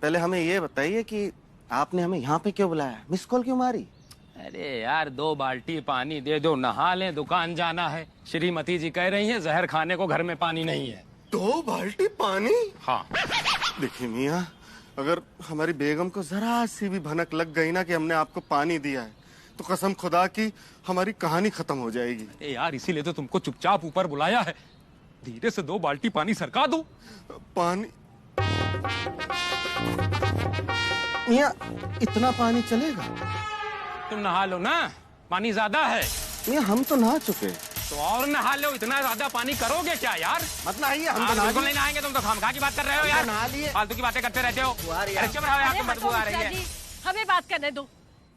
पहले हमें ये बताइए कि आपने हमें यहाँ पे क्यों बुलाया, मिस कॉल क्यों मारी? अरे यार 2 बाल्टी पानी दे दो, नहा लें, दुकान जाना है। श्रीमती जी कह रही हैं जहर खाने को घर में पानी नहीं है। 2 बाल्टी पानी? हाँ। देखिए मियाँ, अगर हमारी बेगम को जरा सी भी भनक लग गई ना कि हमने आपको पानी दिया है, तो कसम खुदा की हमारी कहानी खत्म हो जाएगी। अरे यार इसीलिए तो तुमको चुपचाप ऊपर बुलाया है। धीरे से 2 बाल्टी पानी सरका दो। पानी? मियाँ इतना पानी चलेगा? तुम नहा लो ना, पानी ज्यादा है। मियाँ हम तो नहा चुके। तो और नहा लो, इतना ज्यादा पानी करोगे क्या यार? मत नहाइए, हम तो बिल्कुल नहीं नहाएंगे। तुम तो खामखा की बात कर रहे हो यार, नहा लिए। फालतू की बातें करते रहते हो। अरे चुप रहो यार, तुम बदबू आ रही है। हमें बात करने दो।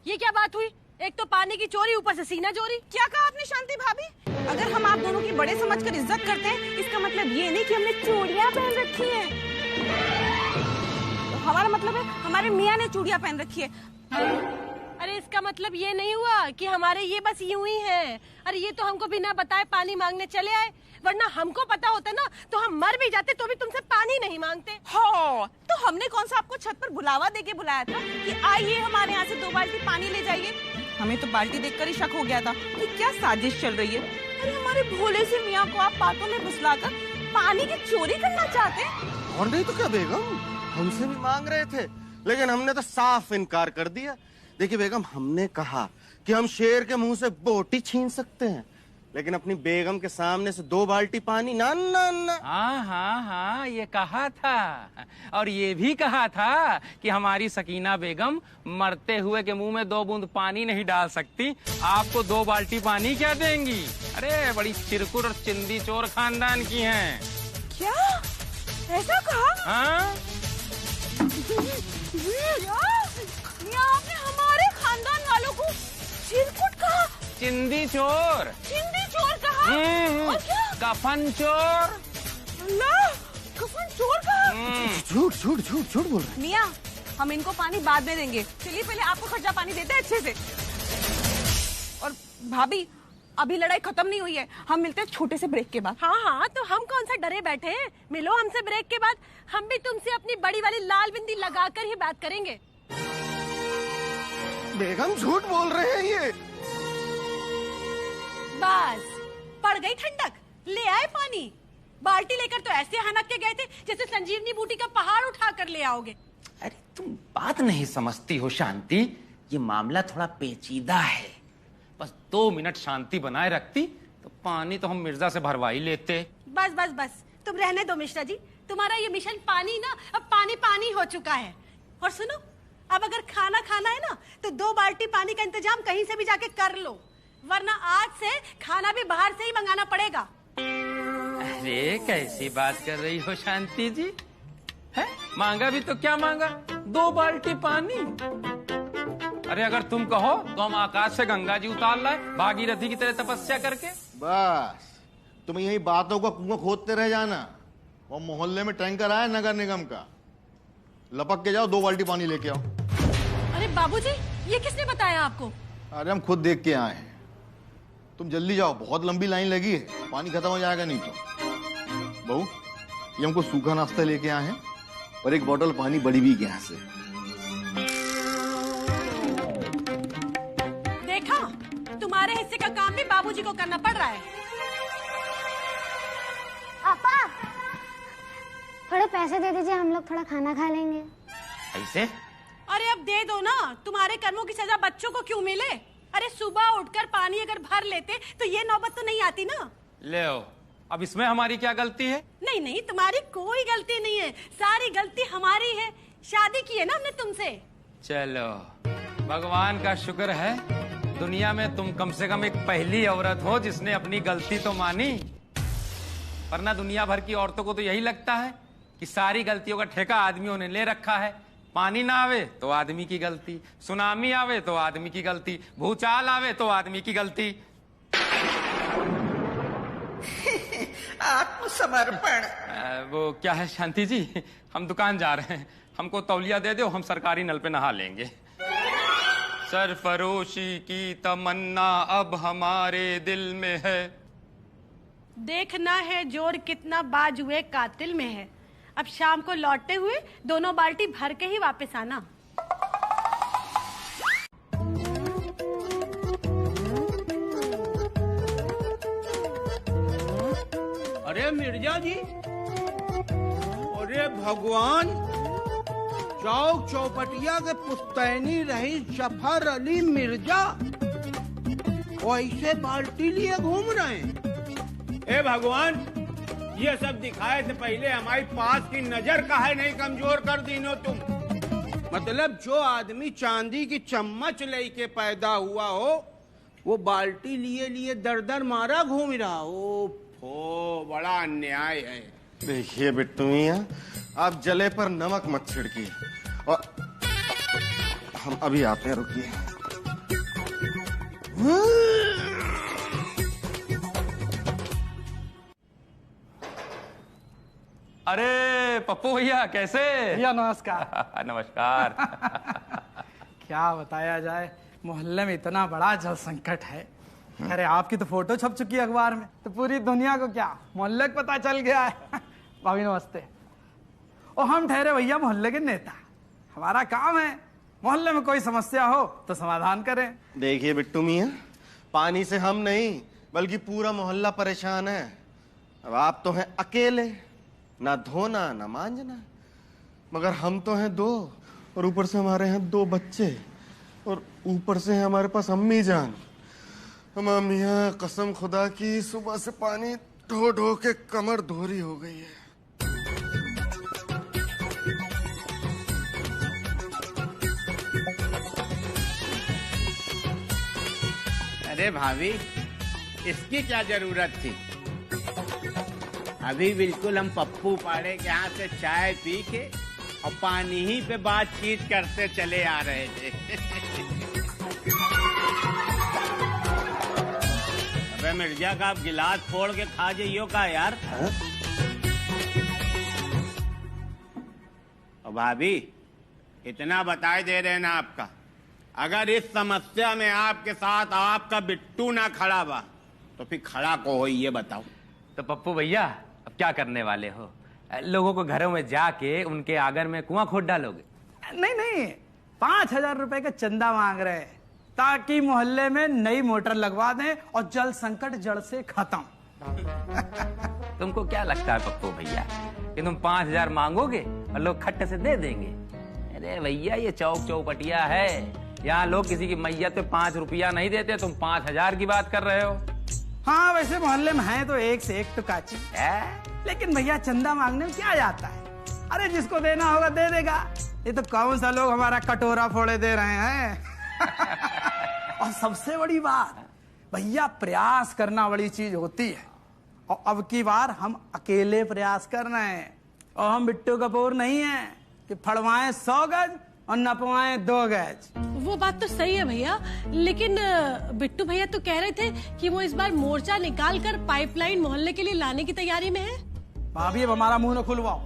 ये क्या बात हुई? एक तो पानी की चोरी, ऊपर से सीना चोरी। क्या कहा आपने शांति भाभी? अगर हम आप दोनों की बड़े समझकर इज्जत करते हैं, इसका मतलब ये नहीं कि हमने चूड़ियां पहन रखी हैं। तो हमारा मतलब है हमारे मियाँ ने चूड़ियां पहन रखी है। अरे इसका मतलब ये नहीं हुआ कि हमारे ये बस यूं ही हैं। अरे ये तो हमको बिना बताए पानी मांगने चले आए, वरना हमको पता होता ना तो हम मर भी जाते तो भी तुमसे पानी नहीं मांगते। हाँ, तो हमने कौन सा आपको छत पर बुलावा देके बुलाया था कि आइए हमारे यहाँ से 2 बाल्टी पानी ले जाइए? हमें तो बाल्टी देखकर ही शक हो गया था कि क्या साजिश चल रही है। अरे हमारे भोले से मियाँ को आप बातों में फुसलाकर पानी की चोरी करना चाहते हैं? और नहीं तो क्या बेगम, हमसे भी मांग रहे थे, लेकिन हमने तो साफ इनकार कर दिया। देखिए बेगम, हमने कहा कि हम शेर के मुंह से बोटी छीन सकते हैं, लेकिन अपनी बेगम के सामने से 2 बाल्टी पानी ना ना ना। हाँ हाँ हाँ, ये कहा था। और ये भी कहा था कि हमारी सकीना बेगम मरते हुए के मुंह में 2 बूंद पानी नहीं डाल सकती, आपको 2 बाल्टी पानी क्या देंगी? अरे बड़ी चिरकुट और चिंदी चोर खानदान की हैं। क्या ऐसा कहा? हाँ? आपने हमारे खानदान वालों को चिरकुट कहा? चिंदी चोर। चिंदी चोर कहा? और क्या? कफन चोर। अल्लाह, कफन चोर कहा? झूठ झूठ झूठ झूठ बोल रहे। मियाँ, हम इनको पानी बाद में देंगे। चलिए पहले आपको खर्चा पानी देते हैं अच्छे से। और भाभी, अभी लड़ाई खत्म नहीं हुई है, हम मिलते हैं छोटे से ब्रेक के बाद। हाँ हाँ, तो हम कौन सा डरे बैठे हैं? मिलो हमसे ब्रेक के बाद, हम भी तुमसे अपनी बड़ी वाली लाल बिंदी लगाकर ही बात करेंगे। बेगम झूठ बोल रहे हैं ये। बस पड़ गई ठंडक, ले आए पानी। बाल्टी लेकर तो ऐसे हनक के गए थे जैसे संजीवनी बूटी का पहाड़ उठा कर ले आओगे। अरे तुम बात नहीं समझती हो शांति, ये मामला थोड़ा पेचीदा है। बस 2 मिनट शांति बनाए रखती तो पानी तो हम मिर्जा से भरवा ही लेते। बस बस बस, तुम रहने दो मिश्रा जी, तुम्हारा ये मिशन पानी ना अब पानी पानी हो चुका है। और सुनो, अब अगर खाना खाना है ना तो 2 बाल्टी पानी का इंतजाम कहीं से भी जाके कर लो, वरना आज से खाना भी बाहर से ही मंगाना पड़ेगा। अरे कैसी बात कर रही हो शांति जी? है मांगा भी तो क्या मांगा, 2 बाल्टी पानी। अरे अगर तुम कहो तो हम आकाश से गंगा जी उतार लाए, भागीरथी की तरह तपस्या करके। बस तुम यही बातों को कुआं खोदते रह जाना। और मोहल्ले में टैंकर आया नगर निगम का, लपक के जाओ 2 बाल्टी पानी लेके आओ। अरे बाबूजी, ये किसने बताया आपको? अरे हम खुद देख के आए हैं। तुम जल्दी जाओ, बहुत लंबी लाइन लगी है, पानी खत्म हो जाएगा नहीं तो। बहू, ये हमको सूखा नाश्ता लेके आए हैं और 1 बोतल पानी बड़ी भी यहाँ से। देखा, तुम्हारे हिस्से का काम भी बाबूजी को करना पड़ रहा है। पापा, थोड़े पैसे दे दीजिए, हम लोग थोड़ा खाना खा लेंगे। ऐसे? अरे अब दे दो ना, तुम्हारे कर्मों की सजा बच्चों को क्यों मिले? अरे सुबह उठकर पानी अगर भर लेते तो ये नौबत तो नहीं आती ना। ले आओ, अब इसमें हमारी क्या गलती है? नहीं नहीं, तुम्हारी कोई गलती नहीं है, सारी गलती हमारी है। शादी की है ना हमने तुमसे। चलो भगवान का शुक्र है, दुनिया में तुम कम से कम एक पहली औरत हो जिसने अपनी गलती तो मानी। वरना दुनिया भर की औरतों को तो यही लगता है कि सारी गलतियों का ठेका आदमियों ने ले रखा है। पानी ना आवे तो आदमी की गलती, सुनामी आवे तो आदमी की गलती, भूचाल आवे तो आदमी की गलती। आत्मसमर्पण। वो क्या है शांति जी, हम दुकान जा रहे हैं, हमको तौलिया दे दो, हम सरकारी नल पे नहा लेंगे। सरफरोशी की तमन्ना अब हमारे दिल में है, देखना है जोर कितना बाजुए कातिल में है। अब शाम को लौटते हुए दोनों बाल्टी भर के ही वापस आना। अरे मिर्जा जी, अरे भगवान, चौक चौपटिया के पुश्तैनी रही जफर अली मिर्जा ऐसे बाल्टी लिए घूम रहे हैं। ए भगवान, ये सब दिखाए से पहले हमारी पास की नजर काहे नहीं कमजोर कर दीनो तुम। मतलब जो आदमी चांदी की चम्मच लेके पैदा हुआ हो वो बाल्टी लिए लिए दर दर मारा घूम रहा हो। बड़ा अन्याय है। देखिए बिट्टू मियां, आप जले पर नमक मत छिड़किए। और हम अभी आते हैं, रुकिए। अरे पप्पू भैया, कैसे? भैया नमस्कार। नमस्कार। क्या बताया जाए, मोहल्ले में इतना बड़ा जल संकट है। अरे आपकी तो फोटो छप चुकी है अखबार में, तो पूरी दुनिया को क्या, मोहल्ले को पता चल गया है। भाभी नमस्ते। और हम ठहरे भैया मोहल्ले के नेता। हमारा काम है मोहल्ले में कोई समस्या हो तो समाधान करें। देखिए बिट्टू मियां, पानी से हम नहीं बल्कि पूरा मोहल्ला परेशान है। अब आप तो हैं अकेले, ना धोना ना मांजना, मगर हम तो हैं दो, और ऊपर से हमारे हैं दो बच्चे, और ऊपर से है हमारे पास अम्मी जान। मियां कसम खुदा की, सुबह से पानी ढो ढो के कमर धोरी हो गई है। अरे भाभी, इसकी क्या जरूरत थी? अभी बिल्कुल हम पप्पू पाड़े के यहाँ से चाय पी के और पानी ही पे बातचीत करते चले आ रहे थे। अबे मिर्जा का आप गिलास फोड़ के खा जाइयो का यार। और भाभी, इतना बताए दे रहे ना आपका, अगर इस समस्या में आपके साथ आपका बिट्टू ना खड़ा बा तो फिर खड़ा को हो, ये बताओ। तो पप्पू भैया, अब क्या करने वाले हो? लोगों को घरों में जाके उनके आंगन में कुआं खोद डालोगे? नहीं नहीं, 5,000 रुपए का चंदा मांग रहे हैं ताकि मोहल्ले में नई मोटर लगवा दें और जल संकट जड़ से खत्म। तुमको क्या लगता है पप्पू भैया कि तुम 5,000 मांगोगे और लोग खट्टे से दे देंगे? अरे भैया, ये चौक चौपटिया है, यहाँ लोग किसी की मैयत पे 5 रुपया नहीं देते, तुम 5,000 की बात कर रहे हो। हाँ, वैसे मोहल्ले में है तो एक से एक तो काची है, लेकिन भैया चंदा मांगने में क्या जाता है? अरे जिसको देना होगा दे देगा। ये तो कौन सा लोग हमारा कटोरा फोड़े दे रहे हैं। और सबसे बड़ी बात भैया, प्रयास करना बड़ी चीज होती है, और अब की बार हम अकेले प्रयास कर रहे हैं, और हम बिट्टू कपूर नहीं है कि फड़वाएं 100 गज और नपवाएं 2 गज। वो बात तो सही है भैया, लेकिन बिट्टू भैया तो कह रहे थे कि वो इस बार मोर्चा निकाल कर पाइपलाइन मोहल्ले के लिए लाने की तैयारी में है। भाभी, अब हमारा मुंह न खुलवाओ।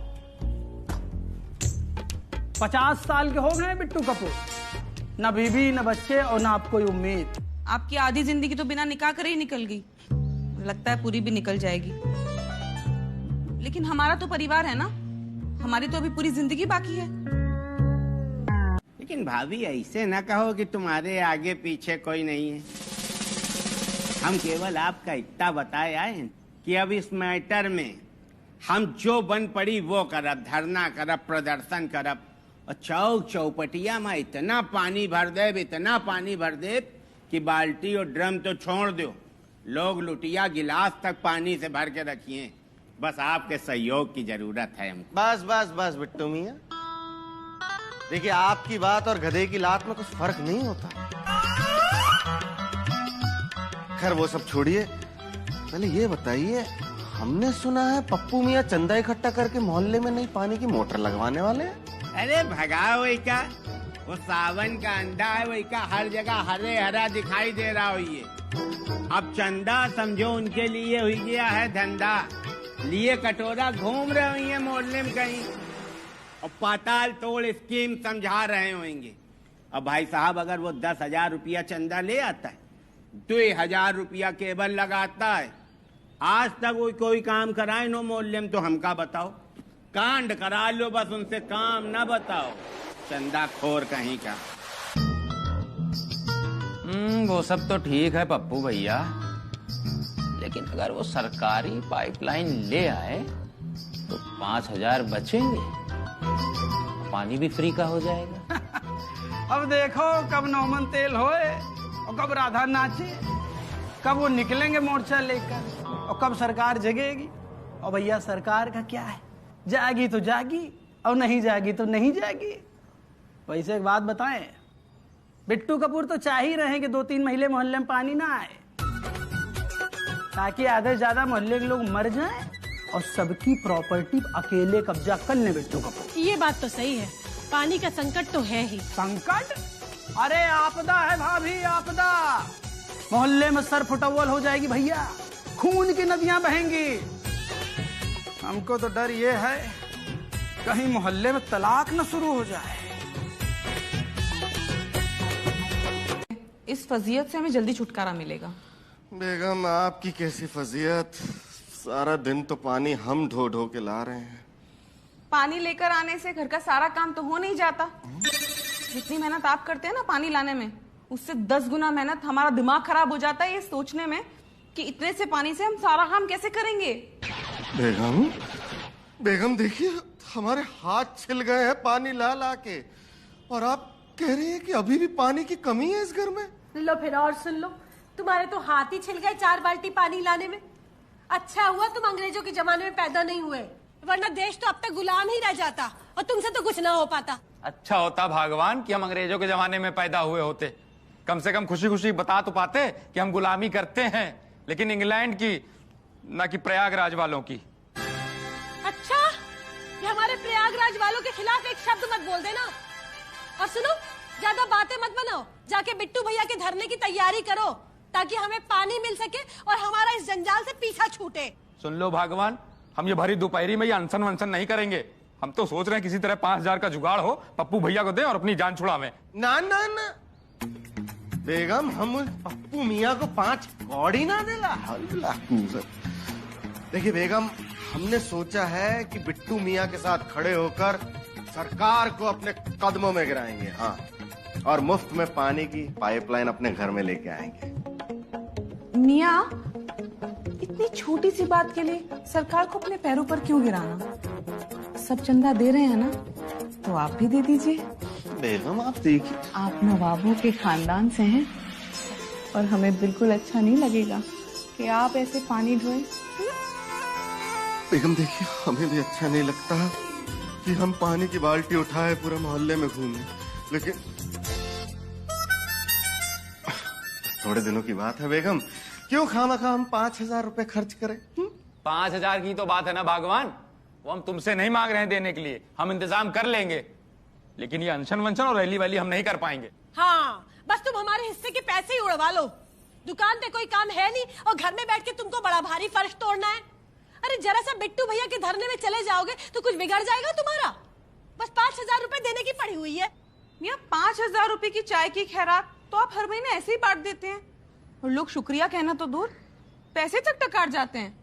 50 साल के हो गए बिट्टू कपूर, न बीबी न बच्चे और न आपको कोई उम्मीद। आपकी आधी जिंदगी तो बिना निकाह करे ही निकल गई, लगता है पूरी भी निकल जाएगी। लेकिन हमारा तो परिवार है ना, हमारी तो अभी पूरी जिंदगी बाकी है। लेकिन भाभी, ऐसे ना कहो कि तुम्हारे आगे पीछे कोई नहीं है। हम केवल आपका इतना बताए आए कि अब इस मैटर में हम जो बन पड़ी वो करब, धरना करब, प्रदर्शन करब, और चौक चौपटिया में इतना पानी भर देब, इतना पानी भर देब कि बाल्टी और ड्रम तो छोड़ दो, लोग लुटिया गिलास तक पानी से भर के रखिए। बस आपके सहयोग की जरूरत है हमको। बस बस बस बिट्टू मियां, देखिए आपकी बात और गधे की लात में कुछ फर्क नहीं होता। खैर वो सब छोड़िए, पहले ये बताइए, हमने सुना है पप्पू मियां चंदा इकट्ठा करके मोहल्ले में नई पानी की मोटर लगवाने वाले हैं। अरे भगाओ, वही का वो सावन का अंडा है, वही का हर जगह हरे हरा दिखाई दे रहा हो। ये अब चंदा समझो उनके लिए हुई गया है धंधा, लिए कटोरा घूम रहे होंगे मोहल्ले में कहीं, और पाताल तोड़ स्कीम समझा रहे होंगे। अब भाई साहब, अगर वो 10,000 रुपया चंदा ले आता है, 2,000 रुपया केबल लगाता है, आज तक वो कोई काम कराए नो मोहल्ले में, तो हमका बताओ। कांड करा लो बस उनसे, काम ना बताओ। चंदा खोर कहीं का। वो सब तो ठीक है पप्पू भैया, लेकिन अगर वो सरकारी पाइपलाइन ले आए तो 5,000 बचेंगे, पानी भी फ्री का हो जाएगा। अब देखो कब नौमन तेल होए और कब राधा नाचे, कब वो निकलेंगे मोर्चा लेकर और कब सरकार जगेगी। और भैया सरकार का क्या है, जागी तो जागी और नहीं जागी तो नहीं जागी। वैसे एक बात बताएं, बिट्टू कपूर तो चाह ही रहे कि 2-3 महीने मोहल्ले में पानी ना आए, ताकि आधे ज्यादा मोहल्ले के लोग मर जाएं और सबकी प्रॉपर्टी अकेले कब्जा कर ले बिट्टू कपूर। ये बात तो सही है, पानी का संकट तो है ही। संकट? अरे आपदा है भाभी, आपदा। मोहल्ले में सर फुटअव्वल हो जाएगी भैया, खून की नदियां बहेंगी। हमको तो डर ये है कहीं मोहल्ले में तलाक न शुरू हो जाए। इस फजीयत से हमें जल्दी छुटकारा मिलेगा। बेगम आपकी कैसी फजीयत, सारा दिन तो पानी हम ढो ढो के ला रहे हैं। पानी लेकर आने से घर का सारा काम तो हो नहीं जाता। जितनी मेहनत आप करते हैं ना पानी लाने में, उससे 10 गुना मेहनत हमारा दिमाग खराब हो जाता है ये सोचने में कि इतने से पानी से हम सारा काम कैसे करेंगे। बेगम देखिए, हमारे हाथ छिल गए हैं पानी ला ला के, और आप कह रही है कि अभी भी पानी की कमी है इस घर में। लो फिर और सुन लो, तुम्हारे तो हाथ ही छिल गए 4 बाल्टी पानी लाने में। अच्छा हुआ तुम अंग्रेजों के जमाने में पैदा नहीं हुए, वरना देश तो अब तक गुलाम ही रह जाता और तुमसे तो कुछ ना हो पाता। अच्छा होता भगवान कि हम अंग्रेजों के जमाने में पैदा हुए होते, कम से कम खुशी खुशी बता तो पाते कि हम गुलामी करते हैं, लेकिन इंग्लैंड की ना कि प्रयागराज वालों की। अच्छा, ये हमारे प्रयागराज वालों के खिलाफ एक शब्द मत बोल देना। और सुनो, ज्यादा बातें मत बनाओ, जाके बिट्टू भैया के धरने की तैयारी करो ताकि हमें पानी मिल सके और हमारा इस जंजाल से पीछा छूटे। सुन लो भगवान, हम ये भरी दोपहरी में ये अनशन वनशन नहीं करेंगे। हम तो सोच रहे हैं किसी तरह 5,000 का जुगाड़ हो, पप्पू भैया को दे और अपनी जान छुड़ावें। ना ना ना बेगम, हम पप्पू मियाँ को 5 कौड़ी ना देला। देखिए बेगम, हमने सोचा है कि बिट्टू मियाँ के साथ खड़े होकर सरकार को अपने कदमों में गिराएंगे। हाँ, और मुफ्त में पानी की पाइपलाइन अपने घर में लेके आएंगे। मियाँ, इतनी छोटी सी बात के लिए सरकार को अपने पैरों पर क्यों गिराना? सब चंदा दे रहे हैं ना, तो आप भी दे दीजिए। बेगम आप देखिए, आप नवाबों के खानदान से हैं और हमें बिल्कुल अच्छा नहीं लगेगा कि आप ऐसे पानी ढोएं। बेगम देखिए, हमें भी अच्छा नहीं लगता कि हम पानी की बाल्टी उठाए पूरे मोहल्ले में घूमें, लेकिन थोड़े दिनों की बात है बेगम, क्यों खामखा हम 5,000 रुपए खर्च करें? 5,000 की तो बात है ना भगवान, वो हम तुमसे नहीं मांग रहे हैं देने के लिए, हम इंतजाम कर लेंगे, लेकिन ये अनशन वंशन और रैली वैली हम नहीं कर पाएंगे। हाँ, बस तुम हमारे हिस्से के पैसे ही उड़वा लो। दुकान पे कोई काम है नहीं और घर में बैठ के तुमको बड़ा भारी फर्श तोड़ना है। अरे जरा सा बिट्टू भैया के धरने में चले जाओगे तो कुछ बिगड़ जाएगा तुम्हारा। बस 5,000 रुपए देने की पड़ी हुई है। मियाँ, 5,000 रुपए की चाय की खैरात तो आप हर महीने ऐसे ही बांट देते हैं, और लोग शुक्रिया कहना तो दूर, पैसे तक टकार जाते हैं।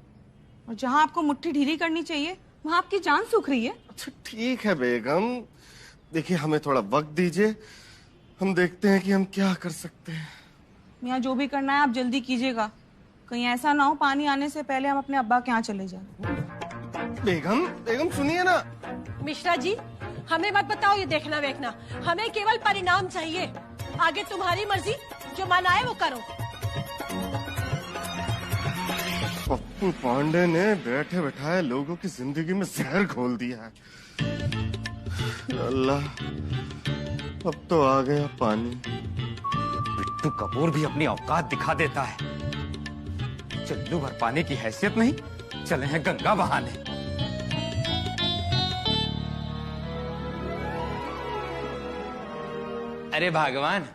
और जहाँ आपको मुट्ठी ढीली करनी चाहिए वहाँ आपकी जान सूख रही है। अच्छा ठीक है बेगम, देखिए हमें थोड़ा वक्त दीजिए, हम देखते हैं कि हम क्या कर सकते हैं। मियाँ, जो भी करना है आप जल्दी कीजिएगा, कहीं ऐसा ना हो पानी आने से पहले हम अपने अब्बा के यहाँ चले जाएं। बेगम सुनिए ना। मिश्रा जी, हमें मत बताओ ये देखना वेखना, हमें केवल परिणाम चाहिए। आगे तुम्हारी मर्जी, जो मन आए वो करो। पप्पू पांडे ने बैठे बैठाए लोगों की जिंदगी में जहर घोल दिया है। अल्लाह, अब तो आ गया पानी। बिट्टू कपूर भी अपनी औकात दिखा देता है। चल्लू भर पानी की हैसियत नहीं, चले हैं गंगा बहाने। अरे भगवान,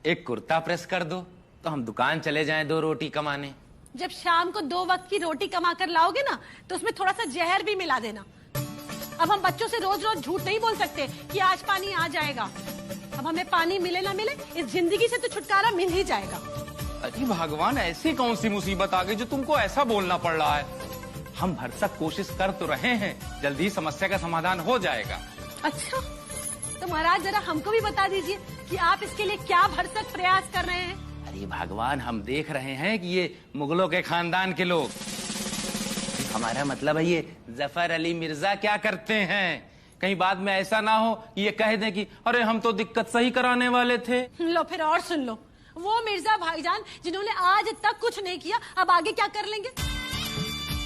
एक कुर्ता प्रेस कर दो तो हम दुकान चले जाएं 2 रोटी कमाने। जब शाम को 2 वक्त की रोटी कमा कर लाओगे ना, तो उसमें थोड़ा सा जहर भी मिला देना। अब हम बच्चों से रोज रोज झूठ नहीं बोल सकते कि आज पानी आ जाएगा। अब हमें पानी मिले ना मिले, इस जिंदगी से तो छुटकारा मिल ही जाएगा। अरे भगवान, ऐसी कौन सी मुसीबत आ गई जो तुमको ऐसा बोलना पड़ रहा है? हम भरसक कोशिश कर तो रहे हैं, जल्दी ही समस्या का समाधान हो जाएगा। अच्छा, तो महाराज जरा हमको भी बता दीजिए कि आप इसके लिए क्या भरसक प्रयास कर रहे हैं। अरे भगवान, हम देख रहे हैं कि ये मुगलों के खानदान के लोग, हमारा मतलब है ये जफर अली मिर्जा क्या करते हैं। कहीं बाद में ऐसा ना हो कि ये कह दें कि अरे हम तो दिक्कत सही कराने वाले थे। लो फिर और सुन लो, वो मिर्जा भाईजान जिन्होंने आज तक कुछ नहीं किया, अब आगे क्या कर लेंगे?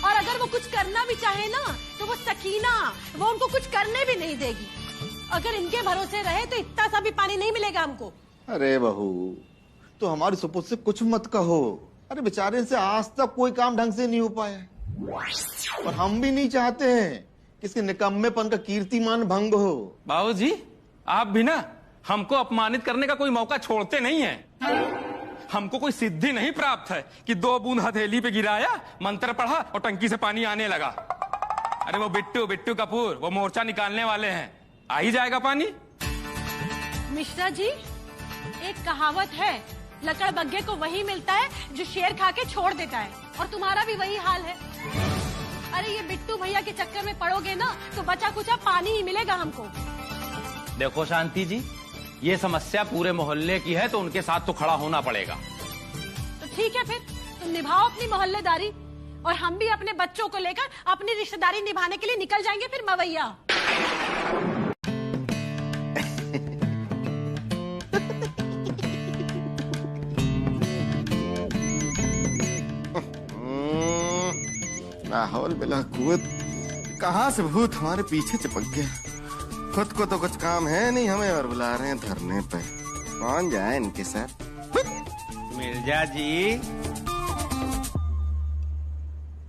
और अगर वो कुछ करना भी चाहे ना, तो वो सकीना वो उनको कुछ करने भी नहीं देगी। अगर इनके भरोसे रहे तो इतना सा भी पानी नहीं मिलेगा हमको। अरे बहू, तो हमारी सपोर्ट से कुछ मत कहो। अरे बेचारे से आज तक कोई काम ढंग से नहीं हो पाया, और हम भी नहीं चाहते हैं कि इसके निकम्मेपन का कीर्तिमान भंग हो। बाबू जी, आप भी ना हमको अपमानित करने का कोई मौका छोड़ते नहीं हैं। हमको कोई सिद्धि नहीं प्राप्त है कि 2 बूंद हथेली पे गिराया, मंत्र पढ़ा और टंकी से पानी आने लगा। अरे वो बिट्टू कपूर वो मोर्चा निकालने वाले हैं, आ ही जाएगा पानी। मिश्रा जी, एक कहावत है, लकड़ बग्गे को वही मिलता है जो शेर खा के छोड़ देता है, और तुम्हारा भी वही हाल है। अरे ये बिट्टू भैया के चक्कर में पड़ोगे ना तो बचा कुचा पानी ही मिलेगा हमको। देखो शांति जी, ये समस्या पूरे मोहल्ले की है तो उनके साथ तो खड़ा होना पड़ेगा। तो ठीक है, फिर तुम निभाओ अपनी मोहल्लेदारी, और हम भी अपने बच्चों को लेकर अपनी रिश्तेदारी निभाने के लिए निकल जाएंगे फिर मवैया। लाहौल बिला कुवत, कहाँ से भूत हमारे पीछे चिपक गया। खुद को तो कुछ काम है नहीं, हमें और बुला रहे हैं धरने पे। कौन जाए इनके साथ? मिर्जा जी, ये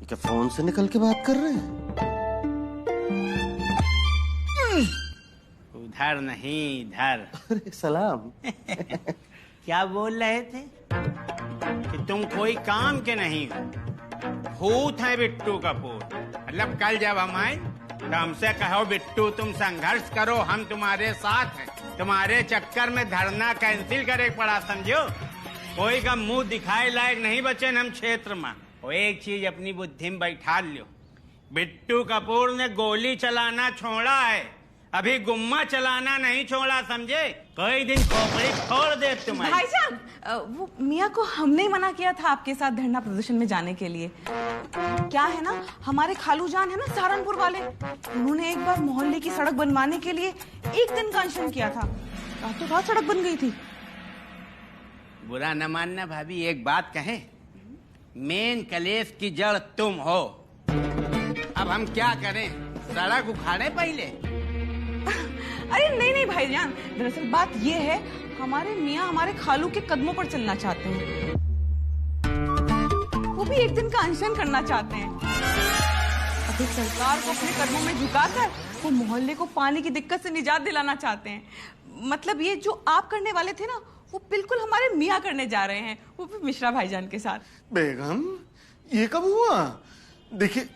क्या फोन से निकल के बात कर रहे हैं? उधर नहीं इधर। अरे सलाम। क्या बोल रहे थे कि तुम कोई काम के नहीं हो, भूत है बिट्टू कपूर। मतलब कल जब हम आए तो हमसे कहो बिट्टू तुम संघर्ष करो, हम तुम्हारे साथ हैं। तुम्हारे चक्कर में धरना कैंसिल करे पड़ा, समझो। कोई का मुंह दिखाए लायक नहीं बचे हम क्षेत्र में। वो एक चीज अपनी बुद्धि में बैठा लो, बिट्टू कपूर ने गोली चलाना छोड़ा है, अभी गुम्मा चलाना नहीं छोड़ा, समझे। कोई दिन खोपड़ी फोड़ दे तुम्हारी। भाईजान, वो मियाँ को हमने ही मना किया था आपके साथ धरना प्रदर्शन में जाने के लिए। क्या है ना, हमारे खालू जान है ना सहारनपुर वाले, उन्होंने एक बार मोहल्ले की सड़क बनवाने के लिए 1 दिन का अनशन किया था, रातों रात सड़क बन गई थी। बुरा न मानना भाभी, एक बात कहें, मेन कलेश की जड़ तुम हो। अब हम क्या करें, सड़क उखाड़े पहले? अरे नहीं भाईजान, दरअसल बात ये है, हमारे मियाँ हमारे खालू के कदमों पर चलना चाहते हैं, वो भी 1 दिन का अनशन करना चाहते हैं। अभी सरकार को अपने कदमों में झुकाकर वो मोहल्ले को पानी की दिक्कत से निजात दिलाना चाहते हैं। मतलब ये जो आप करने वाले थे ना, वो बिल्कुल हमारे मियाँ करने जा रहे हैं, वो भी मिश्रा भाईजान के साथ। बेगम, ये कब हुआ? देखिए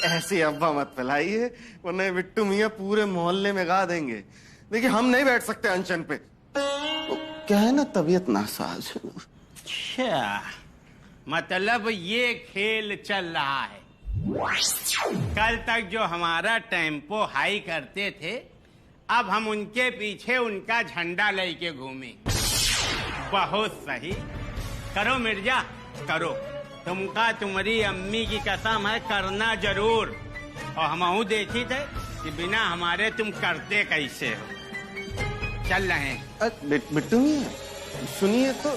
ऐसी अफवाह मत फैलाइए, वरना बिट्टू मियाँ पूरे मोहल्ले में गा देंगे। देखिए हम नहीं बैठ सकते अनशन पे, क्या है ना, तबीयत नासाज। अच्छा, मतलब ये खेल चल रहा है। कल तक जो हमारा टेम्पो हाई करते थे, अब हम उनके पीछे उनका झंडा लेके घूमे। बहुत सही, करो मिर्जा करो, तुमका तुम्हारी अम्मी की कसम है, करना जरूर। और हमहू देखी थे कि बिना हमारे तुम करते कैसे हो। चल रहे हैं। बिट्टू मियाँ सुनिए तो।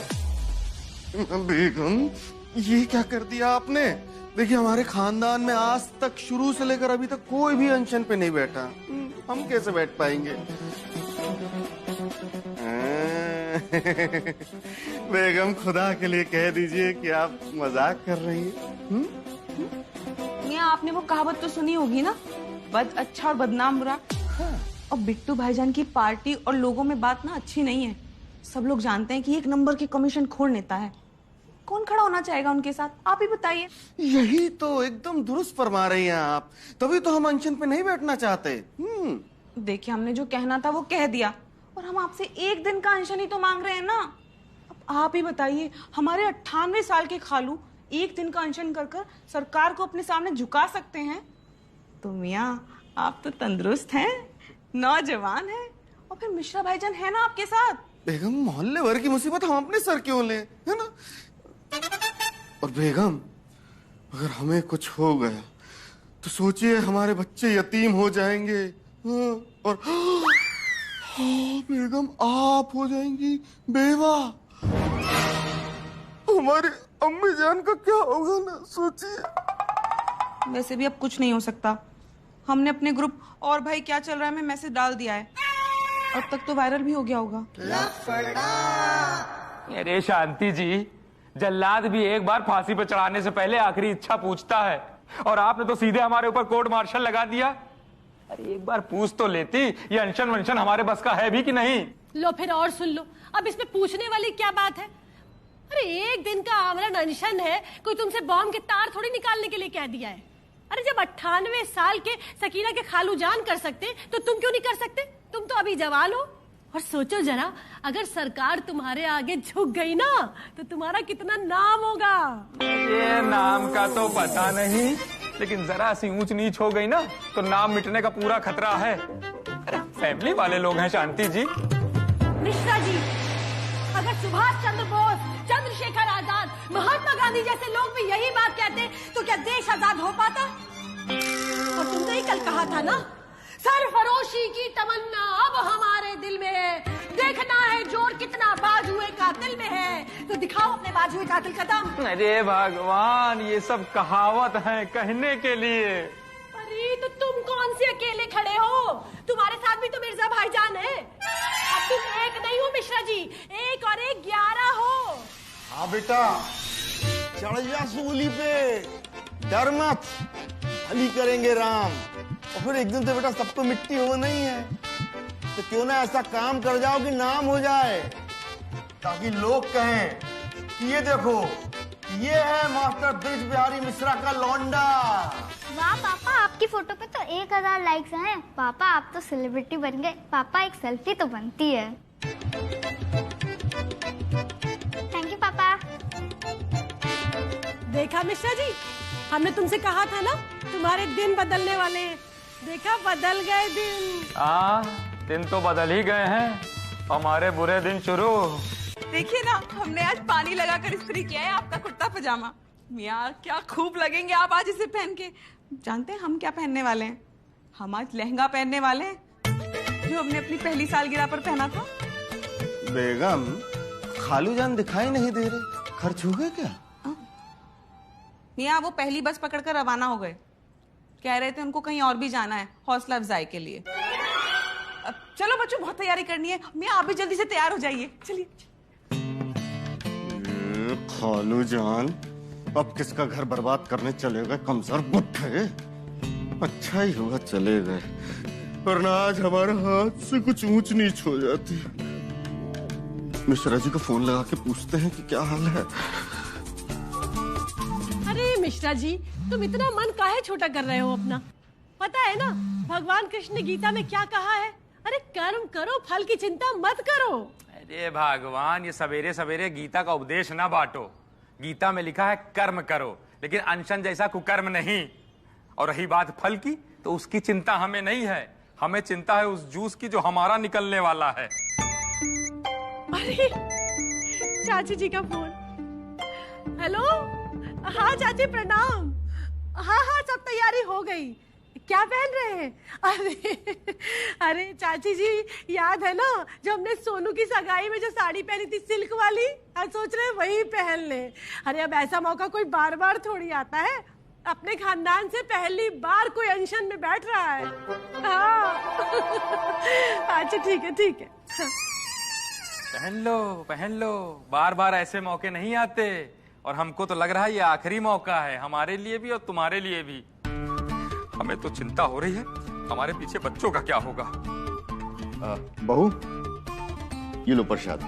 बेगम, ये क्या कर दिया आपने? देखिए हमारे खानदान में आज तक शुरू से लेकर अभी तक कोई भी अनशन पे नहीं बैठा, हम कैसे बैठ पाएंगे? बेगम, खुदा के लिए कह दीजिए कि आप मजाक कर रही हैं। मियाँ, आपने वो कहावत तो सुनी होगी ना, बद अच्छा और बदनाम बुरा। और बिट्टू भाईजान की पार्टी और लोगों में बात ना अच्छी नहीं है। सब लोग जानते हैं कि 1 नंबर के कमीशन खोर नेता है। कौन खड़ा होना चाहेगा उनके साथ, आप ही बताइए। यही तो एकदम दुरुस्त फरमा रही हैं आप, तभी तो हम अनशन पे नहीं बैठना चाहते। देखिए, हमने जो कहना था वो कह दिया, और हम आपसे 1 दिन का अनशन ही तो मांग रहे हैं ना। अब आप ही बताइए, हमारे 98 साल के खालू एक दिन का अनशन कर कर सरकार को अपने सामने झुका सकते हैं? तो मियाँ आप तो तंदुरुस्त हैं, नौजवान हैं, और फिर मिश्रा भाईजान है ना आपके साथ। बेगम, मोहल्ले भर की मुसीबत हम अपने सर क्यों लें, है ना? और बेगम, अगर हमें कुछ हो गया तो सोचिए हमारे बच्चे यतीम हो जाएंगे। हाँ, और हाँ, बेगम आप हो जाएंगी बेवा। हमारे अम्मी जान का क्या होगा ना, सोचिए। वैसे भी अब कुछ नहीं हो सकता। हमने अपने ग्रुप और भाई क्या चल रहा है में मैसेज डाल दिया है, अब तक तो वायरल भी हो गया होगा। अरे शांति जी, जल्लाद भी एक बार फांसी पर चढ़ाने से पहले आखिरी इच्छा पूछता है, और आपने तो सीधे हमारे ऊपर कोर्ट मार्शल लगा दिया। अरे एक बार पूछ तो लेती, ये अनशन वंशन हमारे बस का है भी कि नहीं? लो फिर और सुन लो, अब इसमें पूछने वाली क्या बात है? अरे एक दिन का आमरण अनशन है, कोई तुमसे बॉम्ब के तार थोड़ी निकालने के लिए कह दिया है। अरे जब 98 साल के सकीना के खालू जान कर सकते तो तुम क्यों नहीं कर सकते? तुम तो अभी जवान हो। और सोचो जरा, अगर सरकार तुम्हारे आगे झुक गई ना तो तुम्हारा कितना नाम होगा। ये नाम का तो पता नहीं, लेकिन जरा सी ऊंच नीच हो गई ना तो नाम मिटने का पूरा खतरा है। अरे फैमिली वाले लोग हैं शांति जी। मिश्रा जी, अगर सुभाष चंद्र बोस, चंद्रशेखर आजाद, महात्मा गांधी जैसे लोग भी यही बात कहते तो क्या देश आजाद हो पाता? और तुमने ही कल कहा था ना, सरफरोशी की तमन्ना अब हमारे दिल में है, देखना है जोर कितना बाजुए कातिल में है, तो दिखाओ अपने बाजुए कातिल का दम। अरे भगवान, ये सब कहावत है कहने के लिए। अरे तो तुम कौन से अकेले खड़े हो? तुम्हारे साथ भी तो मिर्जा भाईजान है। अब तुम एक नहीं हो मिश्रा जी, एक और एक 11 हो। हाँ बेटा, चढ़ जा सूली पे, डर मत, भली करेंगे राम। और फिर एक दिन तो बेटा सबको मिट्टी हो नहीं है, तो क्यों ना ऐसा काम कर जाओ कि नाम हो जाए, ताकि लोग कहें कि ये देखो, ये है मास्टर ब्रिज बिहारी मिश्रा का लौंडा। वाह पापा, आपकी फोटो पे तो 1000 लाइक्स हैं। पापा आप तो सेलिब्रिटी बन गए। पापा एक सेल्फी तो बनती है। थैंक यू पापा। देखा मिश्रा जी, हमने तुमसे कहा था ना तुम्हारे दिन बदलने वाले हैं। देखा, बदल गए दिन। दिन तो बदल ही गए हैं, हमारे बुरे दिन शुरू। देखिए ना, हमने आज पानी लगाकर इस्त्री किया है आपका कुर्ता पजामा। मियाँ क्या खूब लगेंगे आप आज इसे पहन के। जानते हैं हम क्या पहनने वाले हैं? हम आज लहंगा पहनने वाले हैं, जो हमने अपनी पहली सालगिरह पर पहना था। बेगम, खालू जान दिखाई नहीं दे रहे, खर्च हो गए क्या? मियाँ वो पहली बस पकड़कर रवाना हो गए, कह रहे थे उनको कहीं और भी जाना है हौसला अफजाई के लिए। अब चलो बच्चों, बहुत तैयारी करनी है। मियाँ आप भी जल्दी से तैयार हो जाइए, चलिए। खालू जान अब किसका घर बर्बाद करने चले गए, कमजोर बुट्ठे। अच्छा ही हुआ चले गए, वरना आज हमारे हाथ से कुछ ऊंच नीच हो जाती। मिश्रा जी को फोन लगा के पूछते हैं कि क्या हाल है। अरे मिश्रा जी, तुम इतना मन काहे छोटा कर रहे हो अपना? पता है ना भगवान कृष्ण ने गीता में क्या कहा है? अरे कर्म करो, फल की चिंता मत करो। अरे भगवान, ये सवेरे सवेरे गीता का उपदेश ना बांटो। गीता में लिखा है कर्म करो, लेकिन अनशन जैसा कुकर्म नहीं। और रही बात फल की, तो उसकी चिंता हमें नहीं है, हमें चिंता है उस जूस की जो हमारा निकलने वाला है। अरे चाची जी का फोन। हेलो, हाँ चाची प्रणाम। हाँ हाँ, सब तैयारी हो गई। क्या पहन रहे हैं? अरे चाची जी, याद है ना जो हमने सोनू की सगाई में जो साड़ी पहनी थी सिल्क वाली, आज सोच रहे हैं वही पहन ले। अरे अब ऐसा मौका कोई बार बार थोड़ी आता है, अपने खानदान से पहली बार कोई अनशन में बैठ रहा है। हाँ अच्छा ठीक है ठीक है। पहन लो, बार बार ऐसे मौके नहीं आते। और हमको तो लग रहा है ये आखिरी मौका है, हमारे लिए भी और तुम्हारे लिए भी। हमें तो चिंता हो रही है हमारे पीछे बच्चों का क्या होगा। बहू, ये लो प्रसाद।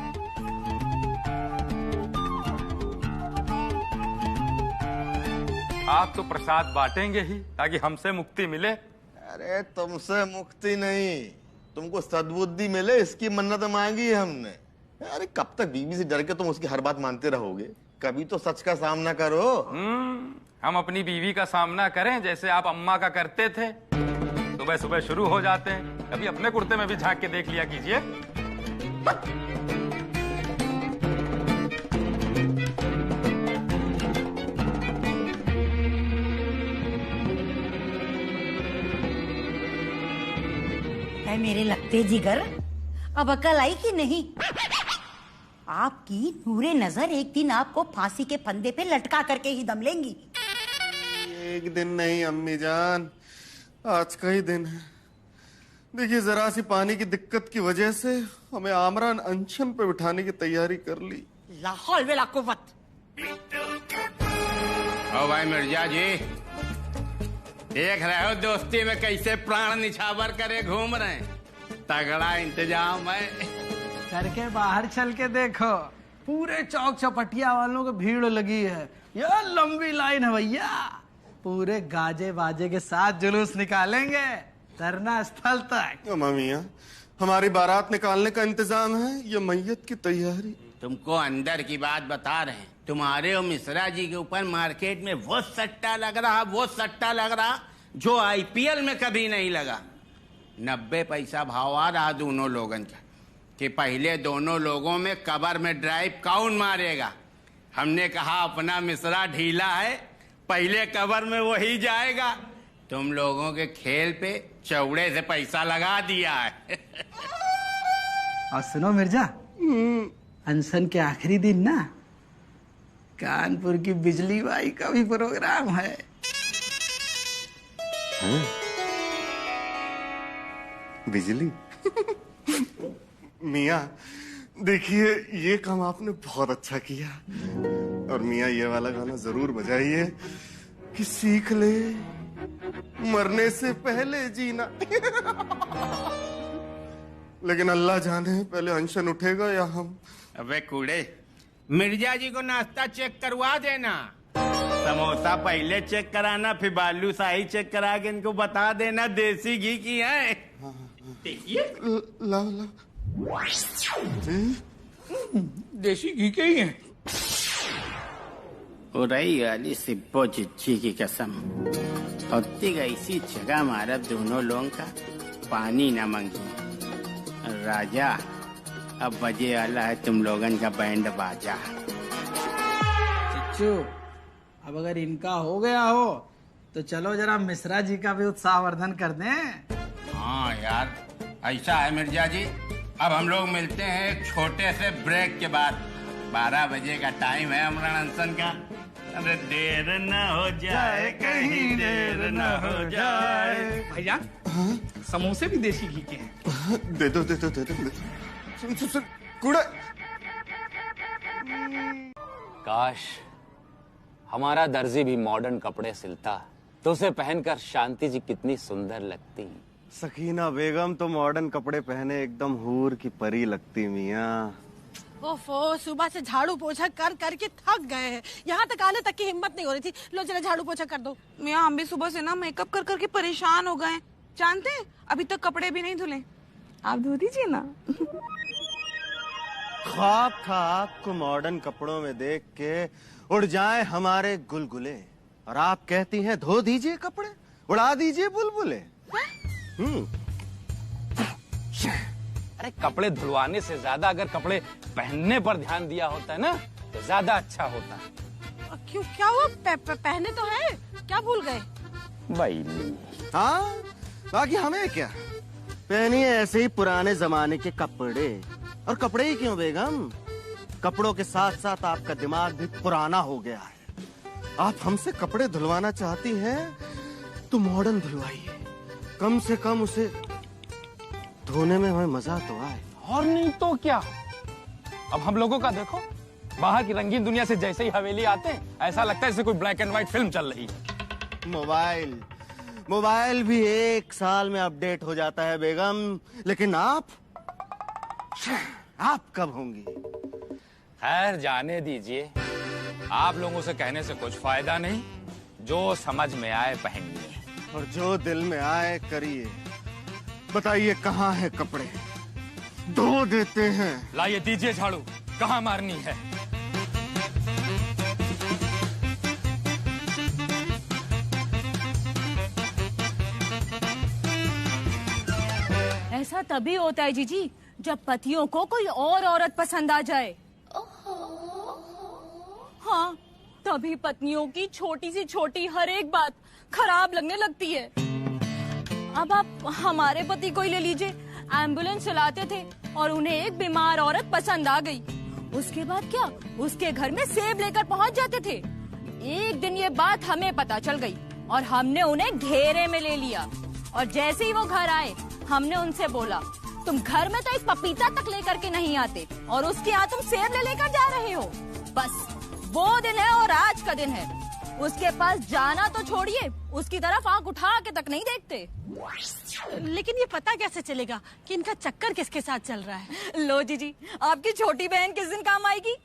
आप तो प्रसाद बांटेंगे ही ताकि हमसे मुक्ति मिले। अरे तुमसे मुक्ति नहीं, तुमको सद्बुद्धि मिले, इसकी मन्नत मांगी है हमने। अरे कब तक बीवी से डर के तुम उसकी हर बात मानते रहोगे? कभी तो सच का सामना करो। हम अपनी बीवी का सामना करें जैसे आप अम्मा का करते थे। सुबह सुबह शुरू हो जाते हैं, कभी अपने कुर्ते में भी झांक के देख लिया कीजिए। है मेरे लगते जिगर, अब अकल आई कि नहीं? आपकी नूरे नजर एक दिन आपको फांसी के फंदे पे लटका करके ही दम लेंगी। एक दिन नहीं अम्मी जान, आज का ही दिन है। देखिए जरा सी पानी की दिक्कत की वजह से हमें आमरान अनशन पे बिठाने की तैयारी कर ली। लाहौल वेला कुव्वत। ओ भाई मिर्जा जी, देख रहे हो दोस्ती में कैसे प्राण निछावर करे घूम रहे हैं। तगड़ा इंतजाम है। करके बाहर चल के देखो, पूरे चौक चौपटिया वालों को भीड़ लगी है। ये लंबी लाइन है भैया। पूरे गाजे बाजे के साथ जुलूस निकालेंगे धरना स्थल तक। ममिया, हमारी बारात निकालने का इंतजाम है, ये मैयत की तैयारी। तुमको अंदर की बात बता रहे हैं। तुम्हारे और मिश्रा जी के ऊपर मार्केट में वो सट्टा लग रहा जो आईपीएल में कभी नहीं लगा। 90 पैसा भाव आ रहा दोनों लोगन का कि पहले दोनों लोगों में कबर में ड्राइव कौन मारेगा। हमने कहा अपना मिश्रा ढीला है, पहले कबर में वही जाएगा। तुम लोगों के खेल पे चौड़े से पैसा लगा दिया है। और सुनो मिर्जा, अनशन के आखिरी दिन ना कानपुर की बिजली बाई का भी प्रोग्राम है। बिजली? मियाँ देखिए, ये काम आपने बहुत अच्छा किया। और मियाँ ये वाला गाना जरूर बजाइए कि सीख ले मरने से पहले जीना। लेकिन अल्लाह जाने पहले अनशन उठेगा या हम। अबे कूड़े, मिर्जा जी को नाश्ता चेक करवा देना। समोसा पहले चेक कराना, फिर बालू शाही चेक करा के इनको बता देना देसी घी की है। देखिए ला देसी घी के ही है। उड़ई वाली सिब्बो चिच्ची की कसम, होती ऐसी जगह मारा दोनों लोगों का पानी न मंगी। राजा अब बजे वाला है तुम लोगन का बैंड बाजा। चिच्चू, अब अगर इनका हो गया हो तो चलो जरा मिश्रा जी का भी उत्साहवर्धन कर दें। हाँ यार, ऐसा है मिर्जा जी, अब हम लोग मिलते हैं एक छोटे से ब्रेक के बाद। 12 बजे का टाइम है अमरण अनशन का। अरे देर न हो जाए, कहीं देर न हो जाए। भैया, समोसे भी देसी घी के हैं। दे दो। सुन कूड़ा। काश हमारा दर्जी भी मॉडर्न कपड़े सिलता तो उसे पहनकर शांति जी कितनी सुंदर लगती। सकीना बेगम तो मॉडर्न कपड़े पहने एकदम हूर की परी लगती मियाँ। ओफो, सुबह से झाड़ू पोछा कर करके थक गए हैं। यहाँ तक आने तक की हिम्मत नहीं हो रही थी। लो जरा झाड़ू पोछा कर दो। मियाँ, हम भी सुबह से ना मेकअप कर करके परेशान हो गए। जानते हैं अभी तक कपड़े भी नहीं धुले। आप धो दीजिए ना। ख्वाब था आपको मॉडर्न कपड़ों में देख के उड़ जाए हमारे गुलगुले, और आप कहती हैं धो दीजिए कपड़े, उड़ा दीजिए बुलबुले। अरे कपड़े धुलवाने से ज्यादा अगर कपड़े पहनने पर ध्यान दिया होता है ना तो ज्यादा अच्छा होता। क्यों, क्या हुआ? पहने तो है, क्या भूल गए? भाई हाँ, बाकी हमें क्या, पहनिए ऐसे ही पुराने जमाने के कपड़े। और कपड़े ही क्यों बेगम, कपड़ों के साथ साथ आपका दिमाग भी पुराना हो गया है। आप हमसे कपड़े धुलवाना चाहती हैं तो मॉडर्न धुलवाइए, कम से कम उसे धोने में हमें मजा तो आए। और नहीं तो क्या। अब हम लोगों का देखो, बाहर की रंगीन दुनिया से जैसे ही हवेली आते हैं ऐसा लगता है जैसे कोई ब्लैक एंड व्हाइट फिल्म चल रही है। मोबाइल भी 1 साल में अपडेट हो जाता है बेगम, लेकिन आप कब होंगी? खैर जाने दीजिए, आप लोगों से कहने से कुछ फायदा नहीं। जो समझ में आए पहनिए और जो दिल में आए करिए। बताइए कहाँ है कपड़े? धो देते हैं। लाइए दीजिए झाड़ू, कहाँ मारनी है। ऐसा तभी होता है जीजी जब पतियों को कोई और औरत पसंद आ जाए। हाँ, तभी पत्नियों की छोटी सी छोटी हर एक बात खराब लगने लगती है। अब आप हमारे पति को ही ले लीजिए, एम्बुलेंस चलाते थे और उन्हें एक बीमार औरत पसंद आ गई। उसके बाद क्या, उसके घर में सेब लेकर पहुंच जाते थे। एक दिन ये बात हमें पता चल गई और हमने उन्हें घेरे में ले लिया। और जैसे ही वो घर आए, हमने उनसे बोला, तुम घर में तो एक पपीता तक लेकर के नहीं आते और उसके यहाँ तुम सेब ले लेकर जा रहे हो। बस वो दिन है और आज का दिन है। उसके पास जाना तो छोड़िए, उसकी तरफ आंख उठा के तक नहीं देखते। लेकिन ये पता कैसे चलेगा कि इनका चक्कर किसके साथ चल रहा है? लो जीजी, आपकी छोटी बहन किस दिन काम आएगी?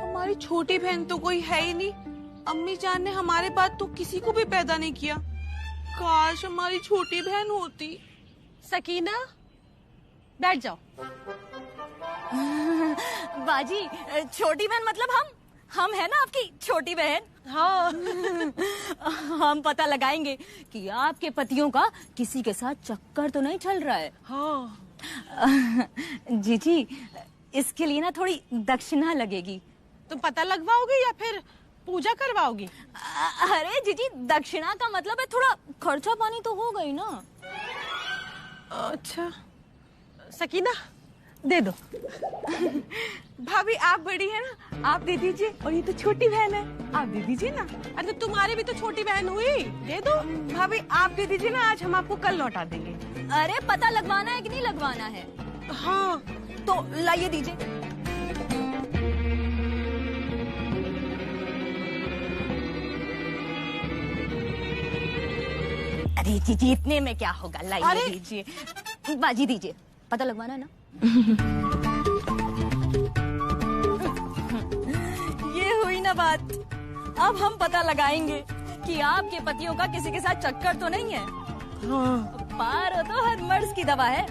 हमारी छोटी बहन तो कोई है ही नहीं। अम्मी जान ने हमारे बाद तो किसी को भी पैदा नहीं किया। काश हमारी छोटी बहन होती। सकीना, बैठ जाओ। बाजी, छोटी बहन मतलब हम है ना आपकी छोटी बहन। हाँ। हम पता लगाएंगे कि आपके पतियों का किसी के साथ चक्कर तो नहीं चल रहा है। हाँ। जीजी, इसके लिए ना थोड़ी दक्षिणा लगेगी। तुम पता लगवाओगे या फिर पूजा करवाओगी? अरे जीजी, दक्षिणा का मतलब है थोड़ा खर्चा पानी तो होगा ही ना। अच्छा, सकीना दे दो। भाभी आप बड़ी है ना, आप दे दीजिए। और ये तो छोटी बहन है, आप दे दीजिए ना। अरे तुम्हारी भी तो छोटी बहन हुई, दे दो। भाभी आप दे दीजिए ना, आज हम आपको कल लौटा देंगे। अरे पता लगवाना है कि नहीं लगवाना है? हाँ। तो लाइए दीजिए। अरे जीजी, इतने में क्या होगा, लाइए दीजिए। बाजी दीजिए, पता लगवाना है ना। ये हुई ना बात। अब हम पता लगाएंगे कि आपके पतियों का किसी के साथ चक्कर तो नहीं है। हाँ। पार हो तो हर मर्ज की दवा है।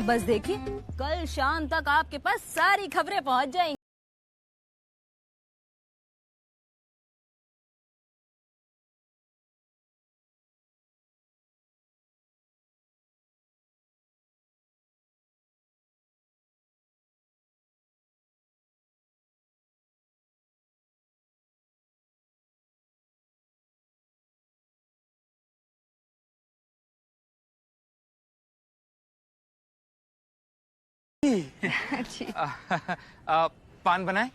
बस देखिए, कल शाम तक आपके पास सारी खबरें पहुंच जाएंगी। पान बनाए?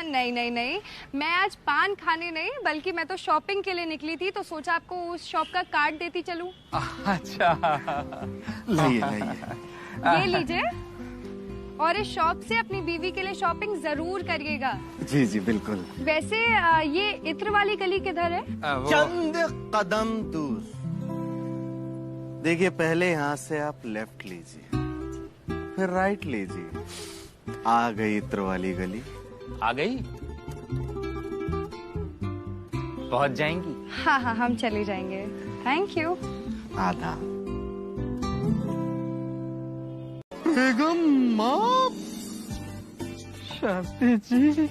नहीं नहीं नहीं, मैं आज पान खाने नहीं बल्कि मैं तो शॉपिंग के लिए निकली थी, तो सोचा आपको उस शॉप का कार्ड देती चलूं। अच्छा, लाइए लाइए। ये लीजिए, और इस शॉप से अपनी बीवी के लिए शॉपिंग जरूर करिएगा। जी जी बिल्कुल। वैसे ये इत्र वाली गली किधर है? चंद कदम दूर। देखिए, पहले यहाँ से आप लेफ्ट लीजिए, फिर राइट लीजिए, आ गई इत्र वाली गली। आ गई? पहुंच जाएंगी? हाँ हाँ, हम चले जाएंगे। Thank you. आधा। बेगम आप। शांति जी,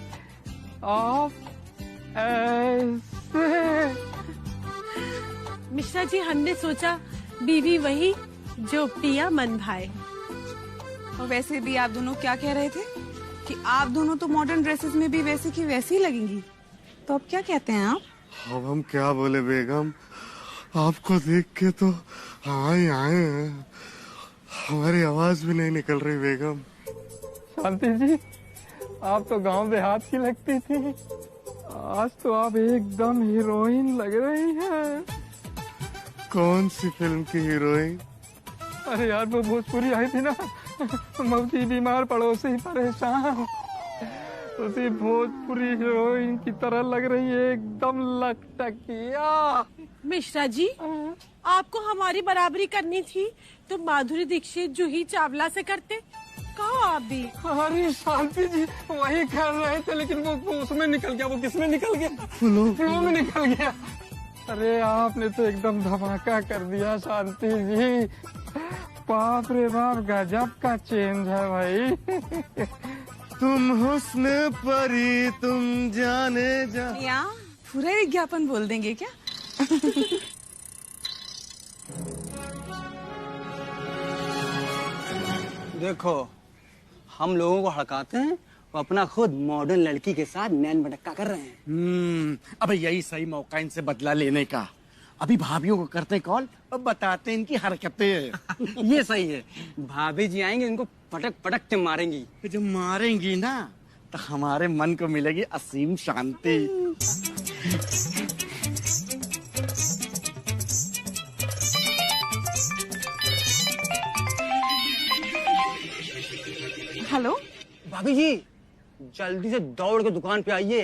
आप ऐसे। मिश्रा जी, हमने सोचा बीवी वही जो पिया मन भाए। और वैसे भी आप दोनों क्या कह रहे थे कि आप दोनों तो मॉडर्न ड्रेसेस में भी वैसी की वैसी लगेंगी, तो अब क्या कहते हैं आप? अब हम क्या बोले बेगम, आपको देख के तो आए हैं, हमारी आवाज भी नहीं निकल रही बेगम। शांति जी, आप तो गांव देहात की लगती थी, आज तो आप एकदम हीरोइन लग रही हैं। कौन सी फिल्म की हीरोइन? अरे यार, वो भोजपुरी आई थी ना, मौसी बीमार पड़ोसी परेशान, उसी भोजपुरी हीरोइन की तरह लग रही है, एकदम लकटकिया। मिश्रा जी, आपको हमारी बराबरी करनी थी तो माधुरी दीक्षित, जूही चावला से करते। कहो आप भी। अरे शांति जी, वही कर रहे थे, लेकिन वो उसमें निकल गया। वो किसमें निकल गया? फिल्मों में निकल गया। अरे आपने तो एकदम धमाका कर दिया शांति जी। बाप रे बाप, गजब का चेंज है भाई। तुम हुस्न परी तुम जाने जा। या पूरा विज्ञापन बोल देंगे क्या? देखो, हम लोगों को हड़काते हैं, वो अपना खुद मॉडर्न लड़की के साथ नैन मटक्का कर रहे हैं। अबे यही सही मौका इनसे बदला लेने का। अभी भाभियों को करते कॉल और बताते इनकी हरकतें। ये सही है, भाभी जी आएंगे, इनको पटक पटक के मारेंगी। जब मारेंगी ना तो हमारे मन को मिलेगी असीम शांति। हेलो भाभी जी, जल्दी से दौड़ के दुकान पे आइए।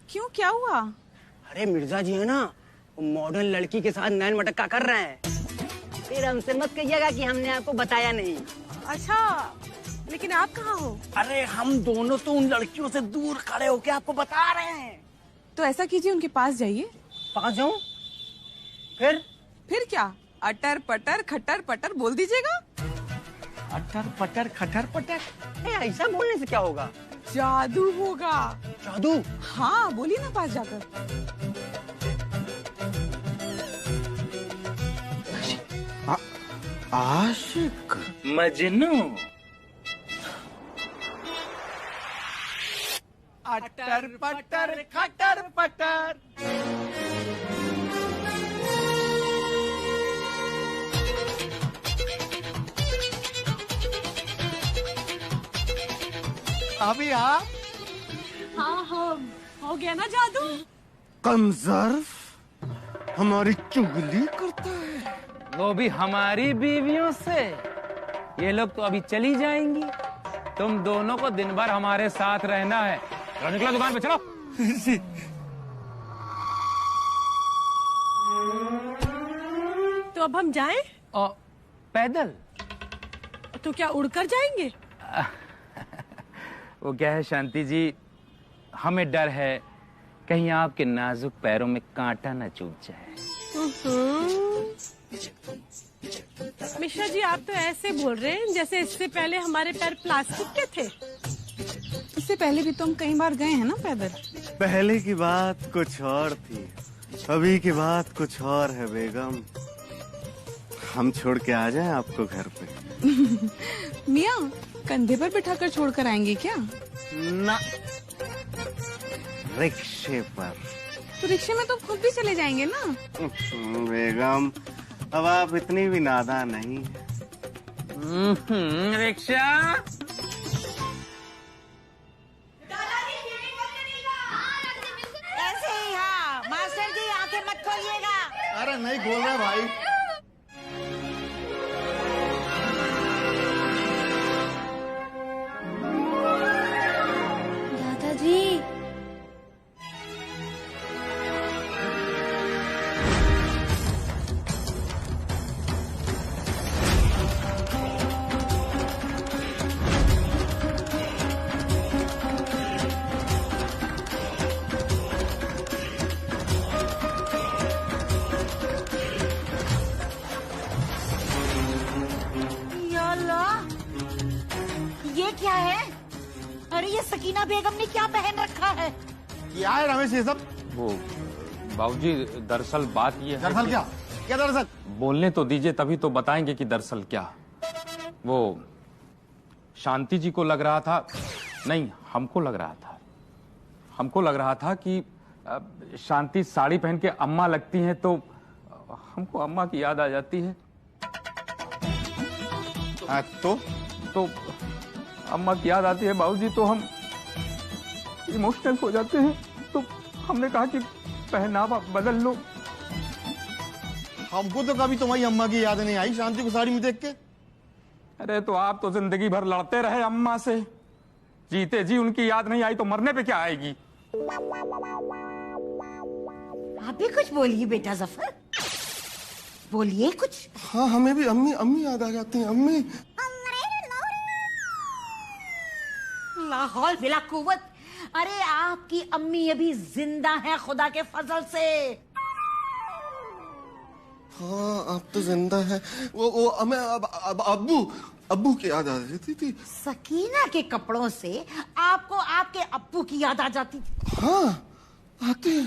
क्यों, क्या हुआ? अरे मिर्जा जी है ना, वो मॉडर्न लड़की के साथ नैन मटक्का कर रहे हैं। फिर हमसे मत कहिएगा कि हमने आपको बताया नहीं। अच्छा, लेकिन आप कहाँ हो? अरे हम दोनों तो उन लड़कियों से दूर खड़े होके आपको बता रहे हैं। तो ऐसा कीजिए, उनके पास जाइए। पास जाऊं? फिर क्या? अटर पटर खटर पटर बोल दीजिएगा। अटर पटर खटर पटर? ऐसा बोलने से क्या होगा? जादू होगा। जादू? हाँ, बोलिए ना पास जाकर। आशिक मजनू। अटर पटर खटर पटर। अभी आप? हाँ हाँ, हो गया ना जादू। कमजर्फ हमारी चुगली करता है, वो भी हमारी बीवियों से। ये लोग तो अभी चली जाएंगी, तुम दोनों को दिन भर हमारे साथ रहना है। चलो निकलो दुकान पे, चलो। तो अब हम जाएं? पैदल? तो क्या उड़कर जाएंगे? वो क्या है शांति जी, हमें डर है कहीं आपके नाजुक पैरों में कांटा न चुभ जाए। मिश्रा जी, आप तो ऐसे बोल रहे हैं जैसे इससे पहले हमारे पैर प्लास्टिक के थे। इससे पहले भी तो हम कई बार गए हैं ना पैदल। पहले की बात कुछ और थी, अभी की बात कुछ और है बेगम। हम छोड़ के आ जाएं आपको घर पे? मियाँ, कंधे पर बिठाकर छोड़कर आएंगे क्या? ना, रिक्शे पर। तो रिक्शे में तो खुद भी चले जाएंगे ना। बेगम, अब आप इतनी भी नादान नहीं। रिक्शा। ऐसे ही, हाँ मास्टर जी, आंखें मत खोलिएगा। अरे नहीं खोल रहे भाई। दादाजी, या अल्लाह, ये क्या है? अरे ये सकीना बेगम ने क्या पहन रखा है? क्या है रमेश ये सब? वो बाबूजी, दरअसल बात ये है। दरअसल क्या? क्या दरअसल? बोलने तो दीजिए, तभी तो बताएंगे कि दरअसल क्या। वो शांति जी को लग रहा था, नहीं हमको लग रहा था कि शांति साड़ी पहन के अम्मा लगती हैं, तो हमको अम्मा की याद आ जाती है। तो अम्मा की याद आती है बाबूजी, तो हम इमोशनल हो जाते हैं। तो हमने कहा कि पहनावा बदल लो। हमको तो कभी तुम्हारी अम्मा की याद नहीं आई शांति को साड़ी में देख के। अरे तो आप तो जिंदगी भर लड़ते रहे अम्मा से, जीते जी उनकी याद नहीं आई तो मरने पे क्या आएगी? आप भी कुछ बोलिए बेटा जफर, बोलिए कुछ। हाँ, हमें भी अम्मी याद आ जाती हैं। अम्मी, लाहौल बिला कुव्वत। अरे आपकी अम्मी अभी जिंदा है खुदा के फजल से। हाँ आप तो जिंदा है। वो हमें अब अब्बू की याद आ जाती थी। सकीना के कपड़ों से आपको आपके अब्बू की याद आ जाती थी? हाँ आती है,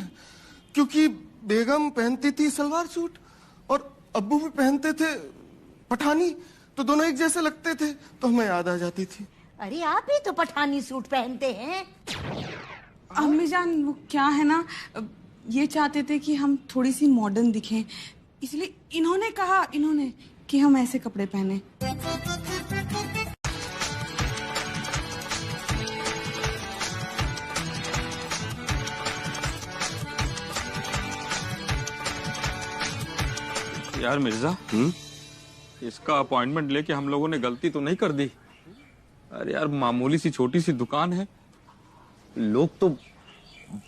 क्योंकि बेगम पहनती थी सलवार सूट और अब्बू भी पहनते थे पठानी, तो दोनों एक जैसे लगते थे, तो हमें याद आ जाती थी। अरे आप भी तो पठानी सूट पहनते हैं। अम्मी जान वो क्या है ना, ये चाहते थे कि हम थोड़ी सी मॉडर्न दिखें, इसलिए इन्होंने कहा कि हम ऐसे कपड़े पहने। यार मिर्जा, इसका अपॉइंटमेंट लेके हम लोगों ने गलती तो नहीं कर दी? अरे यार मामूली सी छोटी सी दुकान है, लोग तो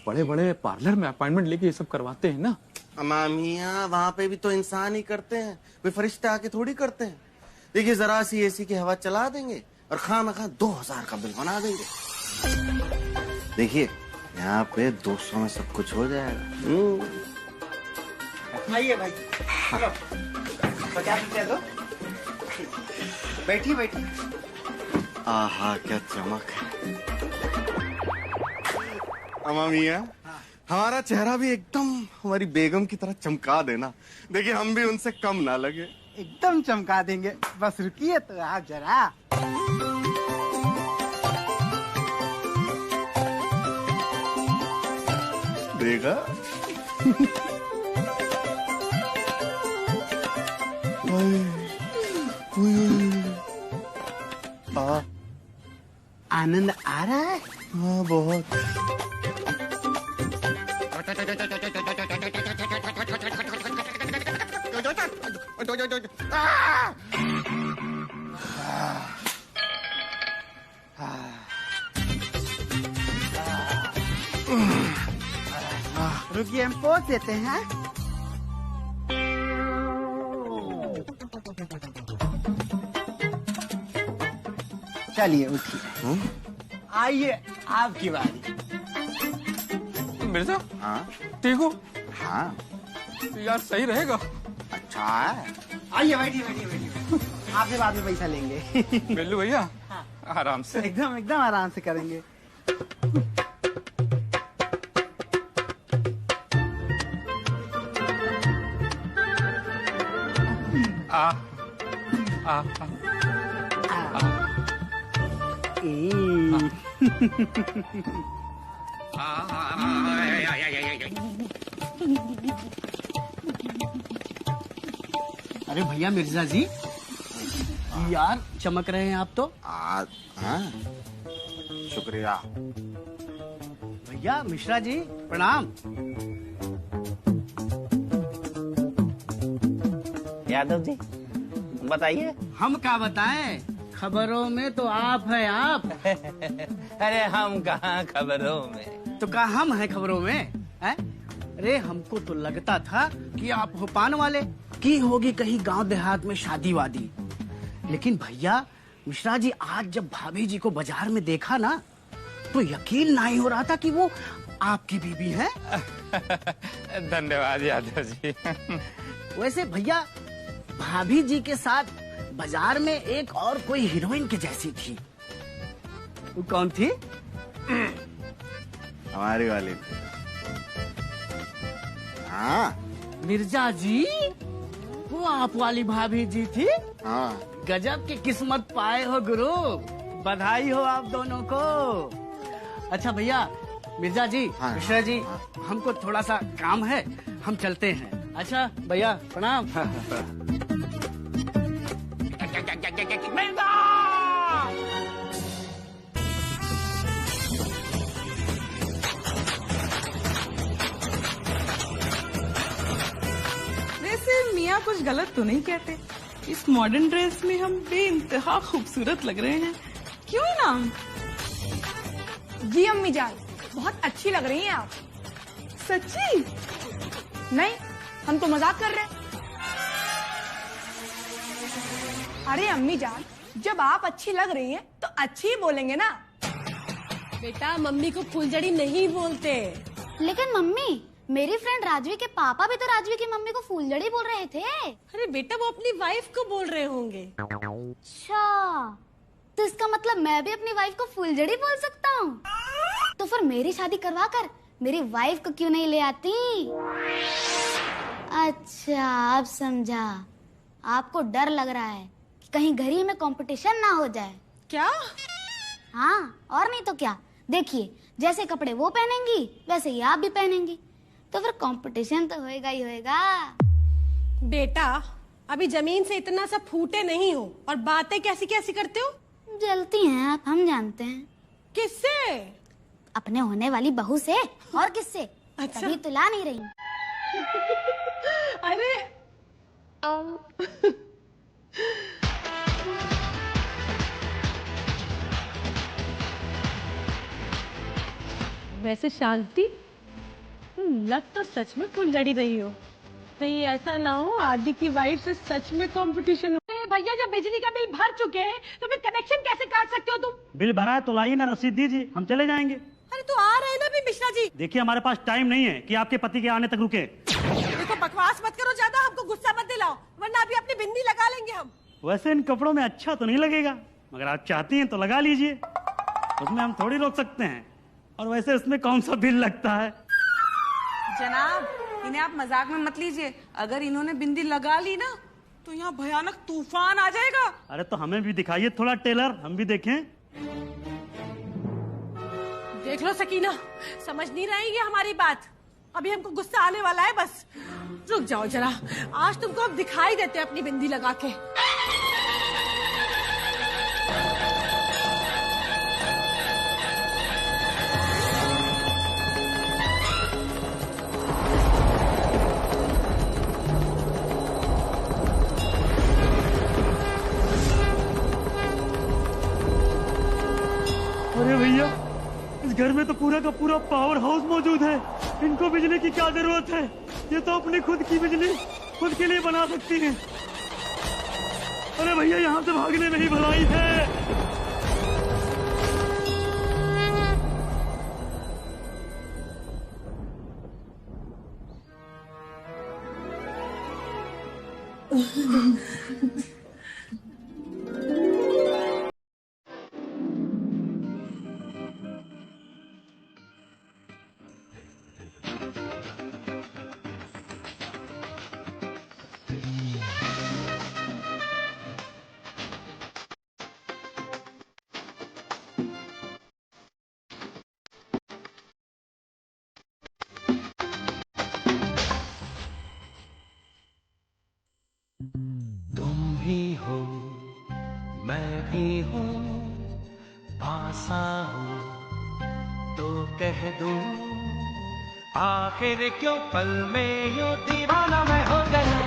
बड़े बड़े पार्लर में अपॉइंटमेंट लेके ये सब करवाते हैं ना। मामिया वहाँ पे भी तो इंसान ही करते हैं, वे फरिश्ते आके थोड़ी करते हैं। देखिए जरा सी एसी की हवा चला देंगे और खामखा 2000 का बिल बना देंगे। देखिए यहाँ पे 200 में सब कुछ हो जाएगा। आइए भाई, चलो 50 रुपया दो। बैठिए बैठिए। आहा क्या चमक है। अम्मा मियाँ, हमारा चेहरा भी एकदम हमारी बेगम की तरह चमका देना। देखिए हम भी उनसे कम ना लगे। एकदम चमका देंगे, बस रुकिए तो आप जरा। देखा आनंद आ रहा है? हाँ बहुत। रुकिए हम पोंछ देते हैं। चलिए उठिए। आइए आपकी बारी। मिर्जा, हाँ ठीक हो? हाँ यार सही रहेगा। अच्छा है। आइए बैठिए बैठिए बैठिए। आपसे बाद में पैसा लेंगे। बिल्लू भैया आराम से। एकदम एकदम आराम से करेंगे। अरे भैया मिर्जा जी, यार चमक रहे हैं आप तो। हाँ शुक्रिया। भैया मिश्रा जी प्रणाम। यादव जी बताइए। हम क्या बताएं, खबरों में तो आप हैं आप। अरे हम कहाँ खबरों में, तो क्या हम हैं खबरों में हैं? अरे हमको तो लगता था कि आप हो पान वाले की होगी कहीं गांव देहात में शादी वादी, लेकिन भैया मिश्रा जी आज जब भाभी जी को बाजार में देखा ना तो यकीन नहीं हो रहा था कि वो आपकी बीबी हैं। धन्यवाद यादव जी। वैसे भैया भाभी जी के साथ बाजार में एक और कोई हीरोइन के जैसी थी, वो कौन थी? हमारी वाली। हाँ मिर्जा जी वो आप वाली भाभी जी थी। हाँ गजब की किस्मत पाए हो गुरु, बधाई हो आप दोनों को। अच्छा भैया मिर्जा जी, हाँ, मिश्रा जी, हाँ। हमको थोड़ा सा काम है, हम चलते हैं। अच्छा भैया प्रणाम। वैसे मियाँ कुछ गलत तो नहीं कहते, इस मॉडर्न ड्रेस में हम बेइंतहा खूबसूरत लग रहे हैं, क्यों ना? जी अम्मी जान, बहुत अच्छी लग रही हैं आप। सच्ची? नहीं, हम तो मजाक कर रहे हैं। अरे अम्मी जान, जब आप अच्छी लग रही हैं तो अच्छी ही बोलेंगे ना। बेटा मम्मी को फुलझड़ी नहीं बोलते। लेकिन मम्मी मेरी फ्रेंड राजवी के पापा भी तो राजवी की मम्मी को फूलझड़ी बोल रहे थे। अरे बेटा वो अपनी वाइफ को बोल रहे होंगे। अच्छा, तो इसका मतलब मैं भी अपनी वाइफ को फूलझड़ी बोल सकता हूँ। तो फिर मेरी शादी करवा कर मेरी वाइफ को क्यों नहीं ले आती? अच्छा, अब समझा। आपको डर लग रहा है कि कहीं घर ही में कंपटीशन ना हो जाए। क्या? हाँ, और नहीं तो क्या। देखिए, जैसे कपड़े वो पहनेंगी वैसे ही आप भी पहनेंगी, तो फिर कंपटीशन तो होएगा ही होएगा। बेटा अभी जमीन से इतना सा फूटे नहीं हो और बातें कैसी कैसी करते हो। जलती हैं आप, हम जानते हैं। किससे? अपने होने वाली बहू से। और किससे? अच्छा। तभी तुला नहीं रही। अरे वैसे शांति, लग तो सच में फुलझड़ी रही हो। कहीं ऐसा ना हो आदि की वाइफ से सच में कंपटीशन हो। भैया जब बिजली का बिल भर चुके हैं तो फिर कनेक्शन कैसे काट सकते हो तुम? बिल भरा है तो लाइए ना, रसीद दीजिए, हम चले जाएंगे। अरे तो आ रहे हैं ना भी मिश्रा जी। देखिए हमारे पास टाइम नहीं है कि आपके पति के आने तक रुके। देखो बकवास मत करो ज्यादा, हमको गुस्सा मत दिलाओ वरना अभी अपनी बिंदी लगा लेंगे हम। वैसे इन कपड़ों में अच्छा तो नहीं लगेगा, मगर आप चाहती हैं तो लगा लीजिए, उसमें हम थोड़ी रोक सकते हैं। और वैसे इसमें कौन सा बिल लगता है? जनाब, इन्हें आप मजाक में मत लीजिए। अगर इन्होंने बिंदी लगा ली ना तो यहाँ भयानक तूफान आ जाएगा। अरे तो हमें भी दिखाइए थोड़ा टेलर, हम भी देखें। देख लो सकीना, समझ नहीं रही है हमारी बात। अभी हमको गुस्सा आने वाला है, बस रुक जाओ जरा। आज तुमको अब दिखाई देते हैं अपनी बिंदी लगा के। अरे भैया, इस घर में तो पूरा का पूरा पावर हाउस मौजूद है, इनको बिजली की क्या जरूरत है? ये तो अपनी खुद की बिजली खुद के लिए बना सकती हैं। अरे भैया, यहाँ से भागने में ही भलाई है। तुम भी हो, मैं भी हूँ, आसा हूँ तो कह दूं, आखिर क्यों पल में यूं दीवाना मैं हो गया।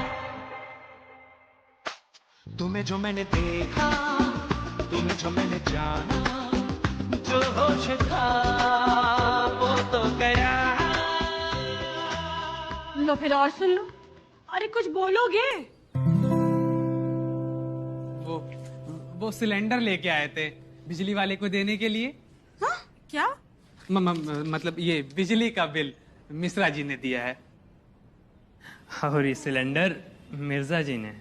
तुम्हें जो मैंने देखा, तुम्हें जो मैंने जाना, जो होश था वो तो गया। लो फिर और सुन लो। अरे कुछ बोलोगे? वो सिलेंडर लेके आए थे बिजली वाले को देने के लिए। हाँ? क्या? मतलब ये बिजली का बिल मिश्रा जी ने दिया है। और ये सिलेंडर मिर्जा जी ने।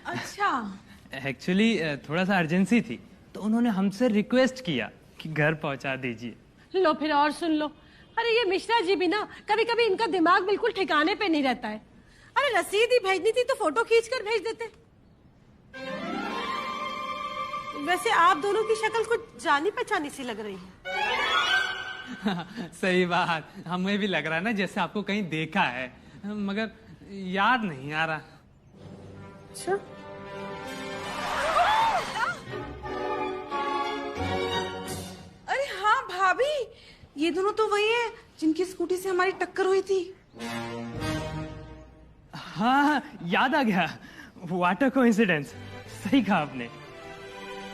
अच्छा। एक्चुअली थोड़ा सा अर्जेंसी थी तो उन्होंने हमसे रिक्वेस्ट किया कि घर पहुंचा दीजिए। लो फिर और सुन लो। अरे ये मिश्रा जी भी ना कभी कभी इनका दिमाग बिल्कुल ठिकाने पे नहीं रहता है। अरे रसीद ही भेजनी थी तो फोटो खींच कर भेज देते। वैसे आप दोनों की शक्ल कुछ जानी पहचानी सी लग रही है। सही बात, हमें भी लग रहा है ना जैसे आपको कहीं देखा है, मगर याद नहीं आ रहा। अच्छा, अरे हाँ भाभी, ये दोनों तो वही है जिनकी स्कूटी से हमारी टक्कर हुई थी। हाँ, याद आ गया। What a coincidence. सही कहा आपने,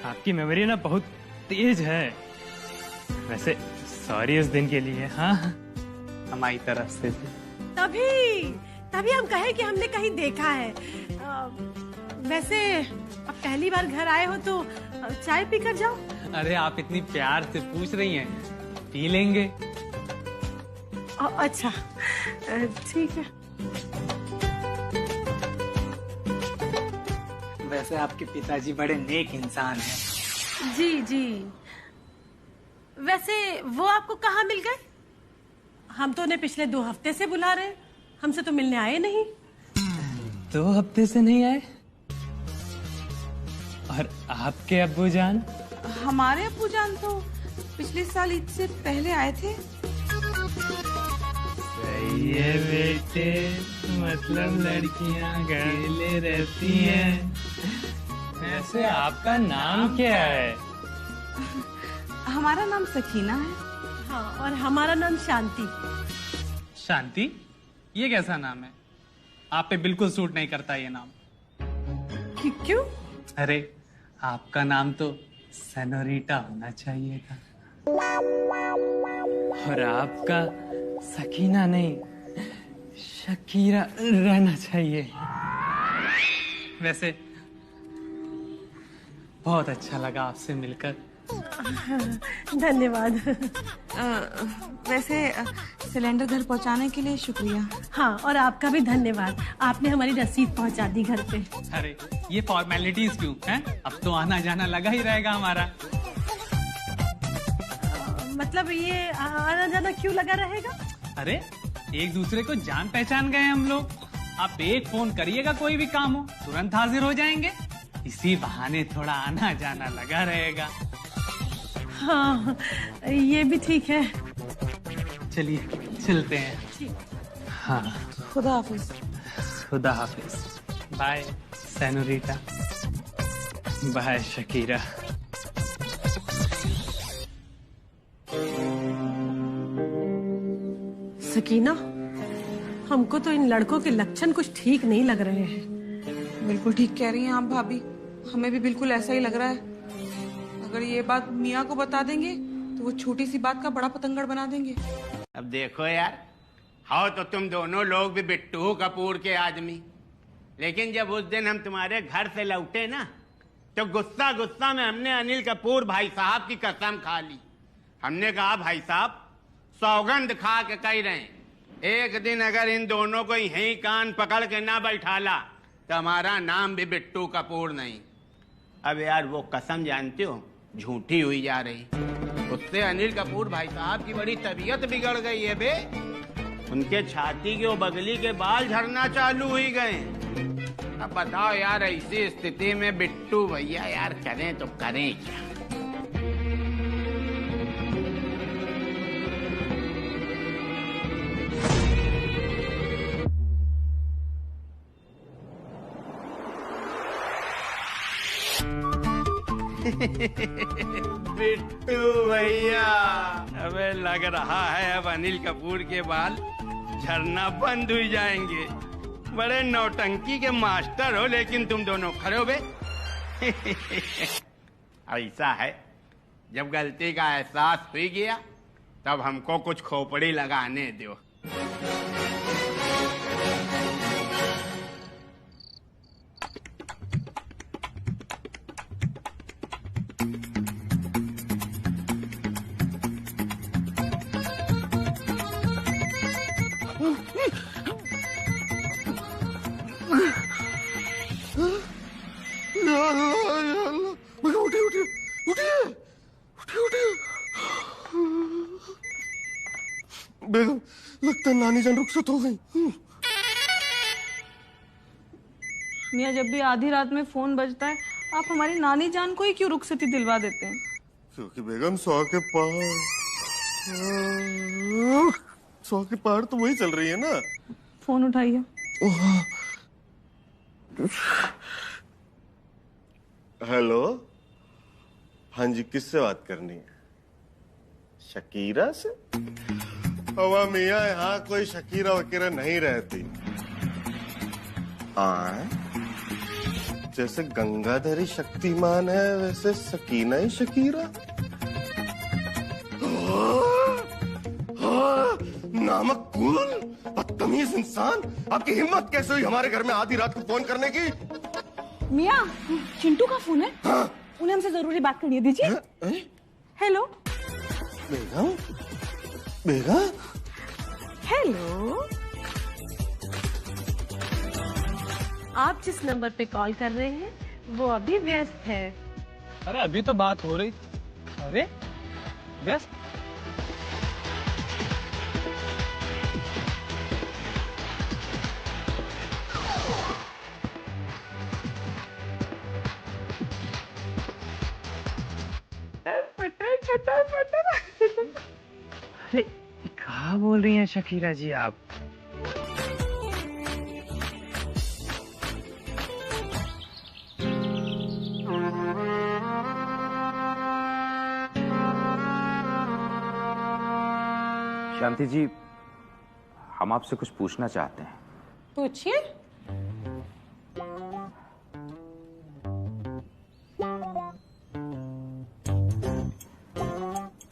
आपकी मेमोरी ना बहुत तेज है। वैसे सॉरी उस दिन के लिए। हाँ, हमारी तरफ से तभी हम कहे कि हमने कहीं देखा है। वैसे अब पहली बार घर आए हो तो चाय पी कर जाओ। अरे आप इतनी प्यार से पूछ रही हैं, पी लेंगे। अच्छा ठीक है। वैसे आपके पिताजी बड़े नेक इंसान हैं। जी जी। वैसे वो आपको कहाँ मिल गए? हम तो उन्हें पिछले 2 हफ्ते से बुला रहे हैं, हमसे तो मिलने आए नहीं। 2 हफ्ते से नहीं आए? और आपके अब्बूजान? हमारे अब्बूजान तो पिछले साल ईद से पहले आए थे। सही है बेटे, मतलब लड़कियां अकेले रहती हैं। वैसे आपका नाम क्या है? हमारा नाम सकीना है। हाँ, और हमारा नाम शांति। शांति? ये कैसा नाम है? आप पे बिल्कुल सूट नहीं करता ये नाम। क्यों? अरे आपका नाम तो सेनोरिटा होना चाहिए था। और आपका सकीना नहीं, शकीरा रहना चाहिए। वैसे बहुत अच्छा लगा आपसे मिलकर। धन्यवाद। वैसे सिलेंडर घर पहुंचाने के लिए शुक्रिया। हाँ, और आपका भी धन्यवाद, आपने हमारी रसीद पहुंचा दी घर पे। अरे ये फॉर्मेलिटीज क्यों हैं? अब तो आना जाना लगा ही रहेगा हमारा। मतलब ये आना जाना क्यों लगा रहेगा? अरे एक दूसरे को जान पहचान गए हम लोग। आप एक फोन करिएगा, कोई भी काम हो तुरंत हाजिर हो जाएंगे। इसी बहाने थोड़ा आना जाना लगा रहेगा। हाँ, ये भी ठीक है। चलिए चलते हैं। हाँ, खुदा हाफिज। खुदा हाफिज। Bye senorita. Bye Shakira. Sakina, हमको तो इन लड़कों के लक्षण कुछ ठीक नहीं लग रहे हैं। बिल्कुल ठीक कह रही हैं आप भाभी, हमें भी बिल्कुल ऐसा ही लग रहा है। अगर ये बात मियाँ को बता देंगे तो वो छोटी सी बात का बड़ा पतंगड़ बना देंगे। अब देखो यार, हाँ तो तुम दोनों लोग भी बिट्टू कपूर के आदमी, लेकिन जब उस दिन हम तुम्हारे घर से लौटे ना, तो गुस्सा गुस्सा में हमने अनिल कपूर भाई साहब की कसम खा ली। हमने कहा भाई साहब सौगंध खा के कह रहे हैं, एक दिन अगर इन दोनों को यहीं कान पकड़ के ना बैठाला तो हमारा नाम भी बिट्टू कपूर नहीं। अब यार वो कसम जानते हो झूठी हुई जा रही। उससे अनिल कपूर भाई साहब की बड़ी तबीयत बिगड़ गई है बे। उनके छाती के वो बगली के बाल झड़ना चालू हुई गए। अब बताओ यार, ऐसी स्थिति में बिट्टू भैया यार करें तो करें क्या? बिट्टू भैया, अबे लग रहा है अब अनिल कपूर के बाल झड़ना बंद हो जाएंगे। बड़े नौटंकी के मास्टर हो, लेकिन तुम दोनों खड़े हो बे। ऐसा है, जब गलती का एहसास हो गया तब हमको कुछ खोपड़ी लगाने दो। बेगम, लगता है नानी जान रुखसत हो गई। मियाँ, जब भी आधी रात में फोन बजता है आप हमारी नानी जान को ही क्यों रुखसती दिलवा देते हैं? क्योंकि बेगम 100 के पार तो वही चल रही है ना। फोन उठाइए। हेलो, हाँ जी, किससे बात करनी है? शकीरा से? हवा मियाँ, यहाँ कोई शकीरा वकीरा नहीं रहती। जैसे गंगाधरी शक्तिमान है वैसे सकीना ही शकीरा। नामक कूल, बदतमीज इंसान, आपकी हिम्मत कैसे हुई हमारे घर में आधी रात को फोन करने की? मियाँ, चिंटू का फोन है। हाँ? उन्हें हमसे जरूरी बात करनी है, दीजिए। हेलो बेगम, बेगम, हेलो, आप जिस नंबर पे कॉल कर रहे हैं वो अभी व्यस्त है। अरे अभी तो बात हो रही। अरे व्यस्त? अरे क्या बोल रही हैं शकीरा जी आप? शांति जी, हम आपसे कुछ पूछना चाहते हैं। पूछिए।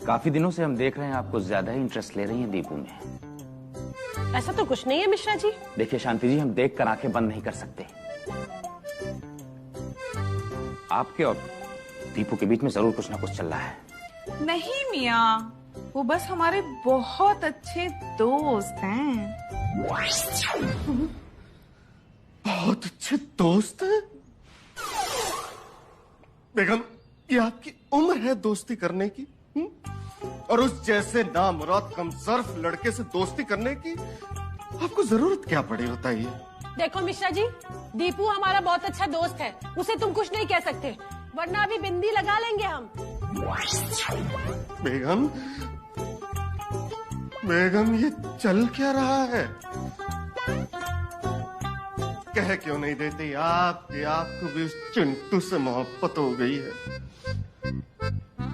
काफी दिनों से हम देख रहे हैं आपको ज्यादा ही इंटरेस्ट ले रही हैं दीपू में। ऐसा तो कुछ नहीं है मिश्रा जी। देखिए शांति जी, हम देख कर आंखें बंद नहीं कर सकते। आपके और दीपू के बीच में जरूर कुछ ना कुछ चल रहा है। नहीं मियाँ, वो बस हमारे बहुत अच्छे दोस्त हैं। बहुत अच्छे दोस्त हैं? बेगम, ये आपकी उम्र है दोस्ती करने की? और उस जैसे नामुराद कमजोर लड़के से दोस्ती करने की आपको जरूरत क्या पड़ी, बताइए। देखो मिश्रा जी, दीपू हमारा बहुत अच्छा दोस्त है, उसे तुम कुछ नहीं कह सकते, वरना अभी बिंदी लगा लेंगे हम। बेगम, बेगम ये चल क्या रहा है? कह क्यों नहीं देती आप कि आपको भी उस चिंटू से मोहब्बत हो गई है?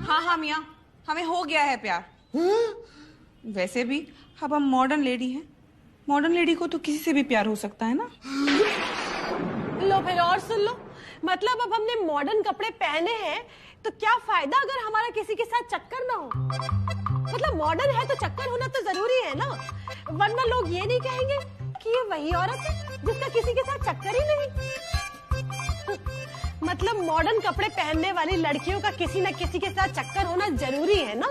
हाँ हाँ मियाँ, हमें हो गया है प्यार। वैसे भी अब हम मॉडर्न लेडी हैं, मॉडर्न लेडी को तो किसी से भी प्यार हो सकता है ना। लो फिर और सुन लो, मतलब अब हमने मॉडर्न कपड़े पहने हैं तो क्या फायदा अगर हमारा किसी के साथ चक्कर ना हो? मतलब मॉडर्न है तो चक्कर होना तो जरूरी है ना, वरना लोग ये नहीं कहेंगे कि ये वही औरत है जिसका किसी के साथ चक्कर ही नहीं। मतलब मॉडर्न कपड़े पहनने वाली लड़कियों का किसी न किसी के साथ चक्कर होना जरूरी है ना।